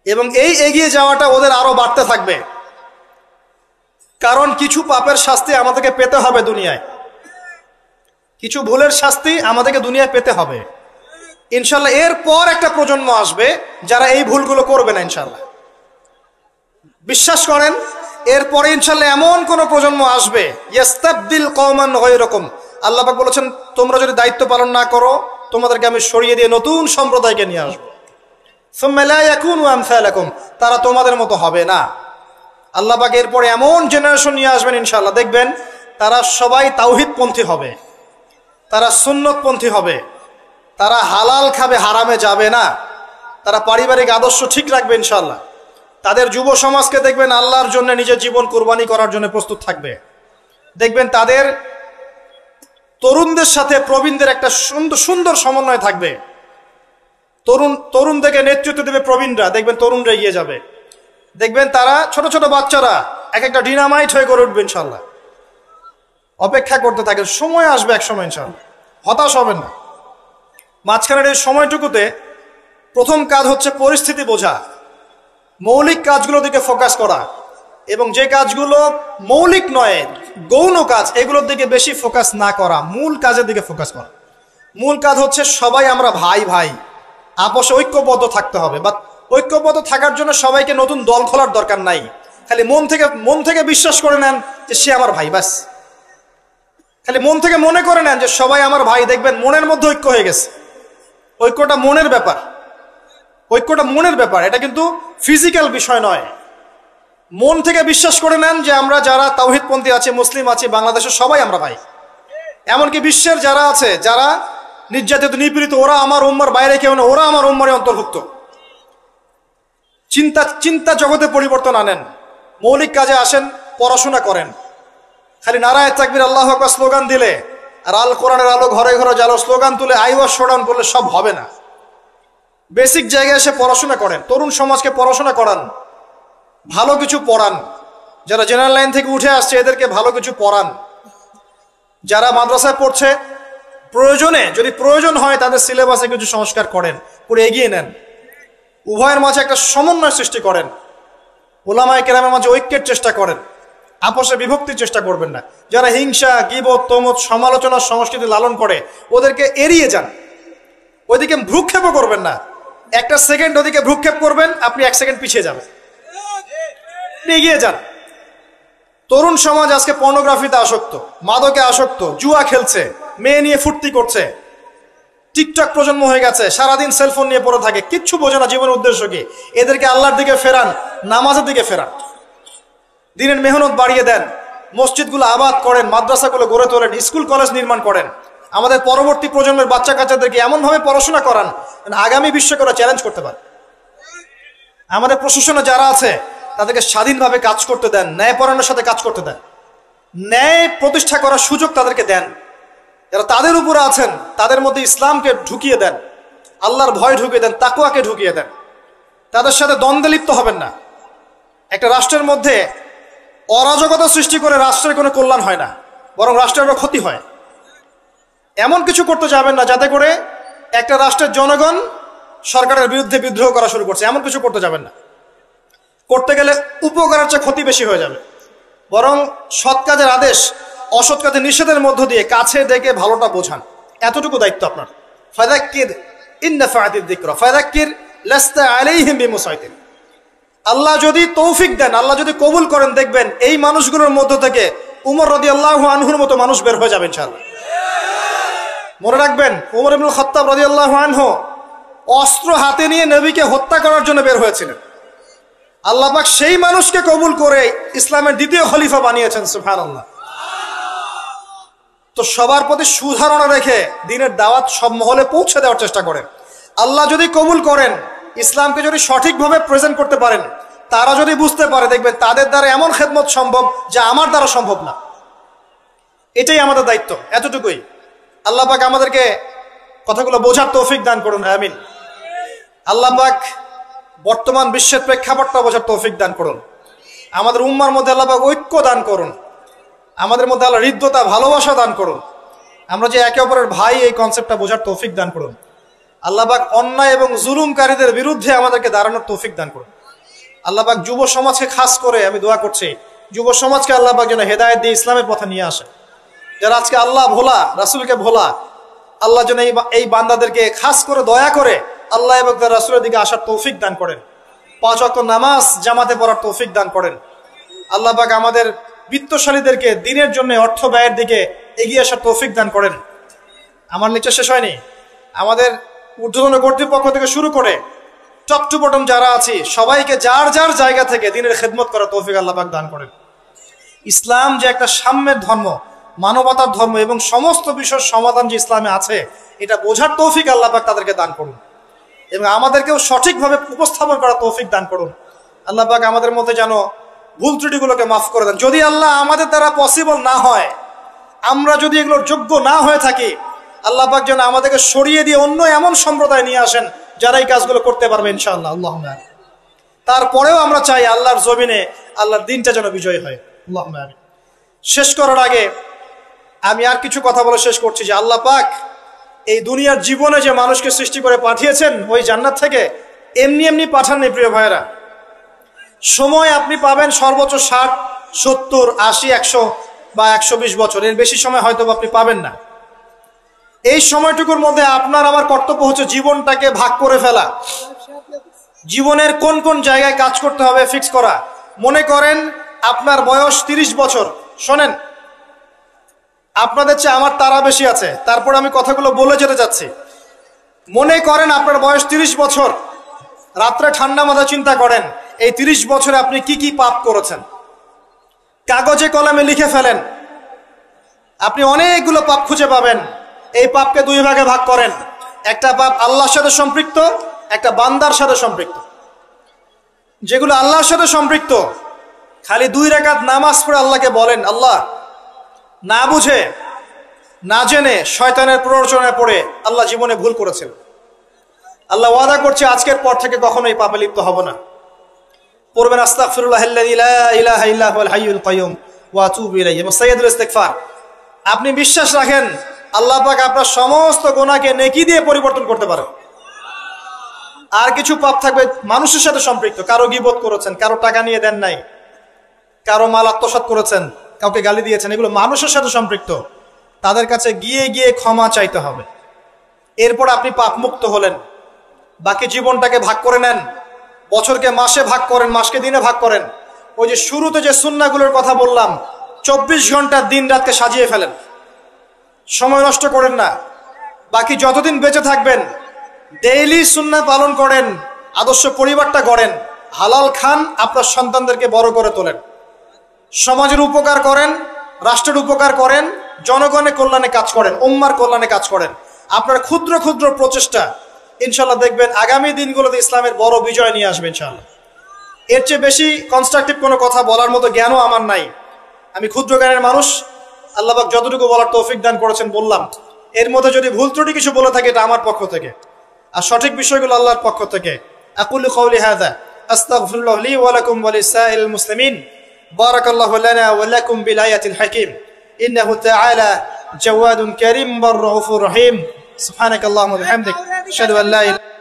এবং এই এগিয়ে যাওয়াটা ওদের আরো বাড়তে থাকবে। কারণ কিছু পাপের শাস্তি আমাদেরকে পেতে হবে দুনিয়ায়, কিছু ভুলের শাস্তি আমাদেরকে দুনিয়ায় পেতে হবে ইনশাল্লাহ। এরপর একটা প্রজন্ম আসবে যারা এই ভুলগুলো করবে না ইনশাল্লাহ। বিশ্বাস করেন, এরপরে ইনশাল্লাহ এমন কোন প্রজন্ম আসবে, ইস্তাবদিল কওমান গায়রাকুম। আল্লাহ পাক বলেছেন, তোমরা যদি দায়িত্ব পালন না করো, তোমাদেরকে আমি সরিয়ে দিয়ে নতুন সম্প্রদায়কে নিয়ে আসবো। সুম্মা লা ইয়াকুনু আমসালাকুম, তারা তোমাদের মতো হবে না। আল্লাহ পাক এরপরে এমন জেনারেশন নিয়ে আসবেন ইনশাআল্লাহ, দেখবেন তারা সবাই তাওহীদপন্থী হবে, তারা সুন্নতপন্থী হবে, তারা হালাল খাবে, হারামে যাবে না, তারা পারিবারিক আদর্শ ঠিক রাখবে ইনশাআল্লাহ। তাদের যুব সমাজকে দেখবেন আল্লাহর জন্য নিজের জীবন কুরবানি করার জন্য প্রস্তুত থাকবে। দেখবেন তাদের তরুণদের সাথে প্রবীণদের একটা সুন্দর সুন্দর সমন্বয় থাকবে। তরুণ থেকে নেতৃত্ব দেবে প্রবীণরা, দেখবেন তরুণরা এগিয়ে যাবে। দেখবেন তারা ছোট ছোট বাচ্চারা এক একটা ডিনামাইট হয়ে গড়ে উঠবে ইনশাল্লাহ। অপেক্ষা করতে থাকেন, সময় আসবে এক সময় ইনশাল্লাহ, হতাশ হবেন না। মাঝখানের এই সময়টুকুতে প্রথম কাজ হচ্ছে পরিস্থিতি বোঝা, মৌলিক কাজগুলোর দিকে ফোকাস করা, এবং যে কাজগুলো মৌলিক নয়, গৌণ কাজ, এগুলোর দিকে বেশি ফোকাস না করা, মূল কাজের দিকে ফোকাস করা। মূল কাজ হচ্ছে সবাই আমরা ভাই ভাই, আপোষে ঐক্যবদ্ধ থাকতে হবে। বা ঐক্যবদ্ধ থাকার জন্য সবাইকে নতুন দল খোলার দরকার নাই, খালি মন থেকে বিশ্বাস করে নেন যে সে আমার ভাই, ব্যাস। খালি মন থেকে মনে করে নেন যে সবাই আমার ভাই, দেখবেন মনের মধ্যে ঐক্য হয়ে গেছে। ঐক্যটা মনের ব্যাপার, ঐক্যটা মনের ব্যাপার, এটা কিন্তু ফিজিক্যাল বিষয় নয়। মন থেকে বিশ্বাস করে নেন যে আমরা যারা তাওহীদপন্থী আছে, মুসলিম আছে বাংলাদেশের, সবাই আমরা ভাই। এমনকি বিশ্বের যারা আছে, যারা নির্যাতিত নিপীড়িত, ওরা আমার উম্মার বাইরে কেউ না, ওরা আমার উম্মারে অন্তর্ভুক্ত। চিন্তা জগতে পরিবর্তন আনেন, মৌলিক কাজে আসেন, পড়াশোনা করেন। খালি নারায়ে তাকবীর আল্লাহু আকবার স্লোগান দিলে আর আল কোরআনের আলো ঘরে ঘরে জ্বালো স্লোগান তুলে আইওয়াজ শোডাউন করলে সব হবে না। বেসিক জায়গায় এসে পড়াশোনা করেন, তরুণ সমাজকে পড়াশোনা করান, ভালো কিছু পড়ান। যারা জেনারেল লাইন থেকে উঠে আসছে এদেরকে ভালো কিছু পড়ান। যারা মাদ্রাসায় পড়ছে, প্রয়োজনে যদি প্রয়োজন হয় তাদের সিলেবাসে কিছু সংস্কার করেন, করে এগিয়ে নেন। উভয়ের মাঝে একটা সমন্বয় সৃষ্টি করেন, উলামায়ে কেরামের মাঝে ঐক্যের চেষ্টা করেন, আপোষে বিভক্তির চেষ্টা করবেন না। যারা হিংসা, গীবত, তমত, সমালোচনার সংস্কৃতি লালন করে ওদেরকে এড়িয়ে যান, ওইদিকে ভ্রুক্ষেপও করবেন না। একটা সেকেন্ড ওদিকে ভ্রুক্ষেপ করবেন, আপনি এক সেকেন্ড পিছিয়ে যাবেন, এগিয়ে যান। তরুণ সমাজ আজকে পর্নোগ্রাফিতে আসক্ত, মাদকে আসক্ত, জুয়া খেলছে, মেয়ে নিয়ে ফুর্তি করছে, টিকটক প্রজন্ম হয়ে গেছে, সারাদিন সেলফোন নিয়ে পড়ে থাকে, কিচ্ছু বোঝে না জীবনের উদ্দেশ্য কি। এদেরকে আল্লাহর দিকে ফেরান, নামাজের দিকে ফেরান, দিনের মেহনত বাড়িয়ে দেন, মসজিদগুলো আবাদ করেন, মাদ্রাসাগুলো গড়ে তোলেন, স্কুল কলেজ নির্মাণ করেন। আমাদের পরবর্তী প্রজন্মের বাচ্চা কাচ্চাদেরকে এমনভাবে পড়াশোনা করান আগামী বিশ্বকে ওরা চ্যালেঞ্জ করতে পারে। আমাদের প্রশাসনে যারা আছে তাদেরকে স্বাধীনভাবে কাজ করতে দেন, ন্যায়পরায়ণের সাথে কাজ করতে দেন। ন্যায় প্রতিষ্ঠা করার সুযোগ তাদেরকে দেন। যারা তাদের উপরে আছেন তাদের মধ্যে ইসলামকে ঢুকিয়ে দেন, আল্লাহর ভয় ঢুকিয়ে দেন, তাকওয়াকে ঢুকিয়ে দেন। তাদের সাথে দ্বন্দ্বে লিপ্ত হবেন না। একটা রাষ্ট্রের মধ্যে অরাজকতা সৃষ্টি করে রাষ্ট্রের কোনো কল্যাণ হয় না, বরং রাষ্ট্রেরও ক্ষতি হয়। এমন কিছু করতে যাবেন না যাতে করে একটা রাষ্ট্রের জনগণ সরকারের বিরুদ্ধে বিদ্রোহ করা শুরু করছে, এমন কিছু করতে যাবেন না। করতে গেলে উপকারের চেয়ে ক্ষতি বেশি হয়ে যাবে। বরং সৎ কাজের আদেশ, অসৎ কাজের নিষেধের মধ্য দিয়ে কাছে ডেকে ভালোটা বোঝান, এতটুকু দায়িত্ব আপনার। ফাযাক্কির ইন নাফাআতিয যিকরা ফাযাক্কির লাস্তা আলাইহিম বিমুসাইতির। আল্লাহ যদি তৌফিক দেন, আল্লাহ যদি কবুল করেন, দেখবেন এই মানুষগুলোর মধ্য থেকে উমর রাদিয়াল্লাহু আনহুর মতো মানুষ বের হয়ে যাবে ইনশাআল্লাহ। মনে রাখবেন, উমর ইবনুল খাত্তাব রাদিয়াল্লাহু আনহু অস্ত্র হাতে নিয়ে নবীকে হত্যা করার জন্য বের হয়েছিলেন। আল্লাহ পাক সেই মানুষকে কবুল করে ইসলামের দ্বিতীয় খলিফা বানিয়েছেন, সুবহানাল্লাহ। তো সবার প্রতি সুধারণা রেখে দিনের দাওয়াত সব মহলে পৌঁছে দেওয়ার চেষ্টা করেন। আল্লাহ যদি কবুল করেন, ইসলামকে যদি সঠিকভাবে প্রেজেন্ট করতে পারেন, তারা যদি বুঝতে পারে, দেখবেন তাদের দ্বারা এমন খেদমত সম্ভব যা আমার দ্বারা সম্ভব না। এটাই আমাদের দায়িত্ব, এতটুকুই। আল্লাহ পাক আমাদেরকে কথাগুলো বোঝার তৌফিক দান করুন, আমিন। আল্লাহ পাক বর্তমান বিশ্বের প্রেক্ষাপটটা বোঝার তৌফিক দান করুন। আমাদের উম্মার মধ্যে আল্লাহ পাক ঐক্য দান করুন। আমাদের মধ্যে আল্লাহ হৃদ্যতা, ভালোবাসা দান করুন। আমরা যে একে অপরের ভাই, এই কনসেপ্টটা বোঝার তৌফিক দান করুন। আল্লাহ পাক অন্যায় এবং জুলুমকারীদের বিরুদ্ধে আমাদেরকে দাঁড়ানোর তৌফিক দান করুন। আল্লাহ পাক যুব সমাজকে খাস করে আমি দোয়া করছি, যুব সমাজকে আল্লাহ পাক যেন হেদায়েত দিয়ে ইসলামের পথে নিয়ে আসে। যারা আজকে আল্লাহ ভোলা, রাসূলকে ভোলা, আল্লাহ যেন এই বান্দাদেরকে খাস করে দয়া করে আল্লাহ এবং তার রাসূলের দিকে আসার তৌফিক দান করেন। 5 ওয়াক্ত নামাজ জামাতে পড়ার তৌফিক দান করেন। আল্লাহ পাক আমাদের বিত্তশালীদেরকে দিনের জন্য অর্থ ব্যয়ের দিকে এগিয়ে আসার তৌফিক দান করেন। আমার লেকচার শেষ হয়নি। আমাদের ঊর্ধ্বতন কর্তৃপক্ষ থেকে শুরু করে টপ টু বটম যারা আছি, সবাইকে যার যার জায়গা থেকে দিনের খেদমত করার তৌফিক আল্লাহ পাক দান করেন। ইসলাম যে একটা সাম্যের ধর্ম, মানবতার ধর্ম এবং সমস্ত বিষয়ের সমাধান যে ইসলামে আছে, এটা বোঝার তৌফিক আল্লাহ পাক তাদেরকে দান করুন এবং আমাদেরকেও সঠিকভাবে উপস্থাপন করার তৌফিক দান করুন। আল্লাহ পাক আমাদের মধ্যে যেন ভুল ত্রুটিগুলোকে মাফ করে দেন। যদি আল্লাহ আমাদের দ্বারা পসিবল না হয়, আমরা যদি এগুলোর যোগ্য না হয়ে থাকি, আল্লাহ পাক যেন আমাদেরকে সরিয়ে দিয়ে অন্য এমন সম্প্রদায় নিয়ে আসেন যারা এই কাজগুলো করতে পারবে ইনশাআল্লাহ। আল্লাহুম্মা আমিন। তারপরেও আমরা চাই আল্লাহর জমিনে আল্লাহর দিনটা যেন বিজয় হয়। আল্লাহুম্মা আমিন। শেষ করার আগে আমি আর কিছু কথা বলে শেষ করছি যে আল্লাহ পাক এই দুনিয়ার জীবনে যে মানুষকে সৃষ্টি করে পাঠিয়েছেন ওই জান্নাত থেকে, এমনি এমনি পাঠাননি প্রিয় ভাইয়েরা। সময় আপনি পাবেন সর্বোচ্চ 60, 70, 80, 100 বা 120 বছর, এর বেশি সময় হয়তো আপনি পাবেন না। এই সময়টুকুর মধ্যে আপনার আমার কর্তব্য হচ্ছে জীবনটাকে ভাগ করে ফেলা, জীবনের কোন কোন জায়গায় কাজ করতে হবে ফিক্স করা। মনে করেন আপনার বয়স 30 বছর, শোনেন, আপনাদের চেয়ে আমার তারা বেশি আছে, তারপর আমি কথাগুলো বলে যেতে যাচ্ছি। মনে করেন আপনার বয়স 30 বছর, রাত্রে ঠান্ডা মাথায় চিন্তা করেন এই 30 বছরে আপনি কি কি পাপ করেছেন, কাগজে কলমে লিখে ফেলেন। আপনি অনেকগুলো পাপ খুঁজে পাবেন। এই পাপকে 2 ভাগে ভাগ করেন, একটা পাপ আল্লাহর সাথে সম্পৃক্ত, একটা বান্দার সাথে সম্পৃক্ত। যেগুলো আল্লাহর সাথে সম্পৃক্ত, খালি 2 রাকাত নামাজ পড়ে আল্লাহকে বলেন, আল্লাহ, না বুঝে না জেনে শয়তানের প্ররোচনায় পড়ে আল্লাহ জীবনে ভুল করেছিল, আল্লাহ ওয়াদা করছে আজকের পর থেকে কখনো এই পাপে লিপ্ত হব না। পড়বেন আস্তাগফিরুল্লাহাল্লাযী লা ইলাহা ইল্লা হুয়াল হাইয়ুল কাইয়্যুম ওয়া আতুবু ইলাইহি, এবং সাইয়্যিদুল ইস্তিগফার। আপনি বিশ্বাস রাখেন আল্লাহ পাক আপনার সমস্ত গুনাহকে নেকি দিয়ে পরিবর্তন করতে পারে। আর কিছু পাপ থাকবে মানুষের সাথে সম্পৃক্ত, কারো গীবত করেছেন, কারো টাকা নিয়ে দেন নাই, কারো মাল আত্মসাৎ করেছেন, কাউকে গালি দিয়েছেন, এগুলো মানুষের সাথে সম্পৃক্ত। তাদের কাছে গিয়ে গিয়ে ক্ষমা চাইতে হবে। এরপর আপনি পাপ মুক্ত হলেন। বাকি জীবনটাকে ভাগ করে নেন, বছরকে মাসে ভাগ করেন, মাসকে দিনে ভাগ করেন। ওই যে শুরুতে যে সুন্নাহগুলোর কথা বললাম, 24 ঘন্টা দিন রাতকে সাজিয়ে ফেলেন, সময় নষ্ট করেন না। বাকি যতদিন বেঁচে থাকবেন ডেইলি সুন্নাহ পালন করেন, আদর্শ পরিবারটা গড়েন, হালাল খান, আপনার সন্তানদেরকে বড় করে তোলেন, সমাজের উপকার করেন, রাষ্ট্রের উপকার করেন, জনগণের কল্যাণে কাজ করেন, উম্মার কল্যাণে কাজ করেন। আপনার ক্ষুদ্র ক্ষুদ্র প্রচেষ্টা ইনশাল্লাহ দেখবেন আগামী দিনগুলোতে ইসলামের বড় বিজয় নিয়ে আসবে ইনশাল্লাহ। এর চেয়ে বেশি কনস্ট্রাকটিভ কোনো কথা বলার মতো জ্ঞানও আমার নাই। আমি ক্ষুদ্র জ্ঞানের মানুষ, আল্লাহ পাক যতটুকু বলার তৌফিক দান করেছেন বললাম। এর মধ্যে যদি ভুল ত্রুটি কিছু বলে থাকে এটা আমার পক্ষ থেকে, আর সঠিক বিষয়গুলো আল্লাহর পক্ষ থেকে। আকুলু কওলি হাযা আস্তাগফিরুল্লাহ লি ওয়া লাকুম ওয়া লিসাইরিল মুসলিমিন। বারাকাল্লাহু লানা ওয়া লাকুম বিল আয়াতিল হাকীম। ইন্নাহু তাআলা জাওয়াদুন কারীম বার রাউফুর রহিম। সুবহানাকাল্লাহুম্মা ওয়া বিহামদিক আশহাদু আন লা ইলাহা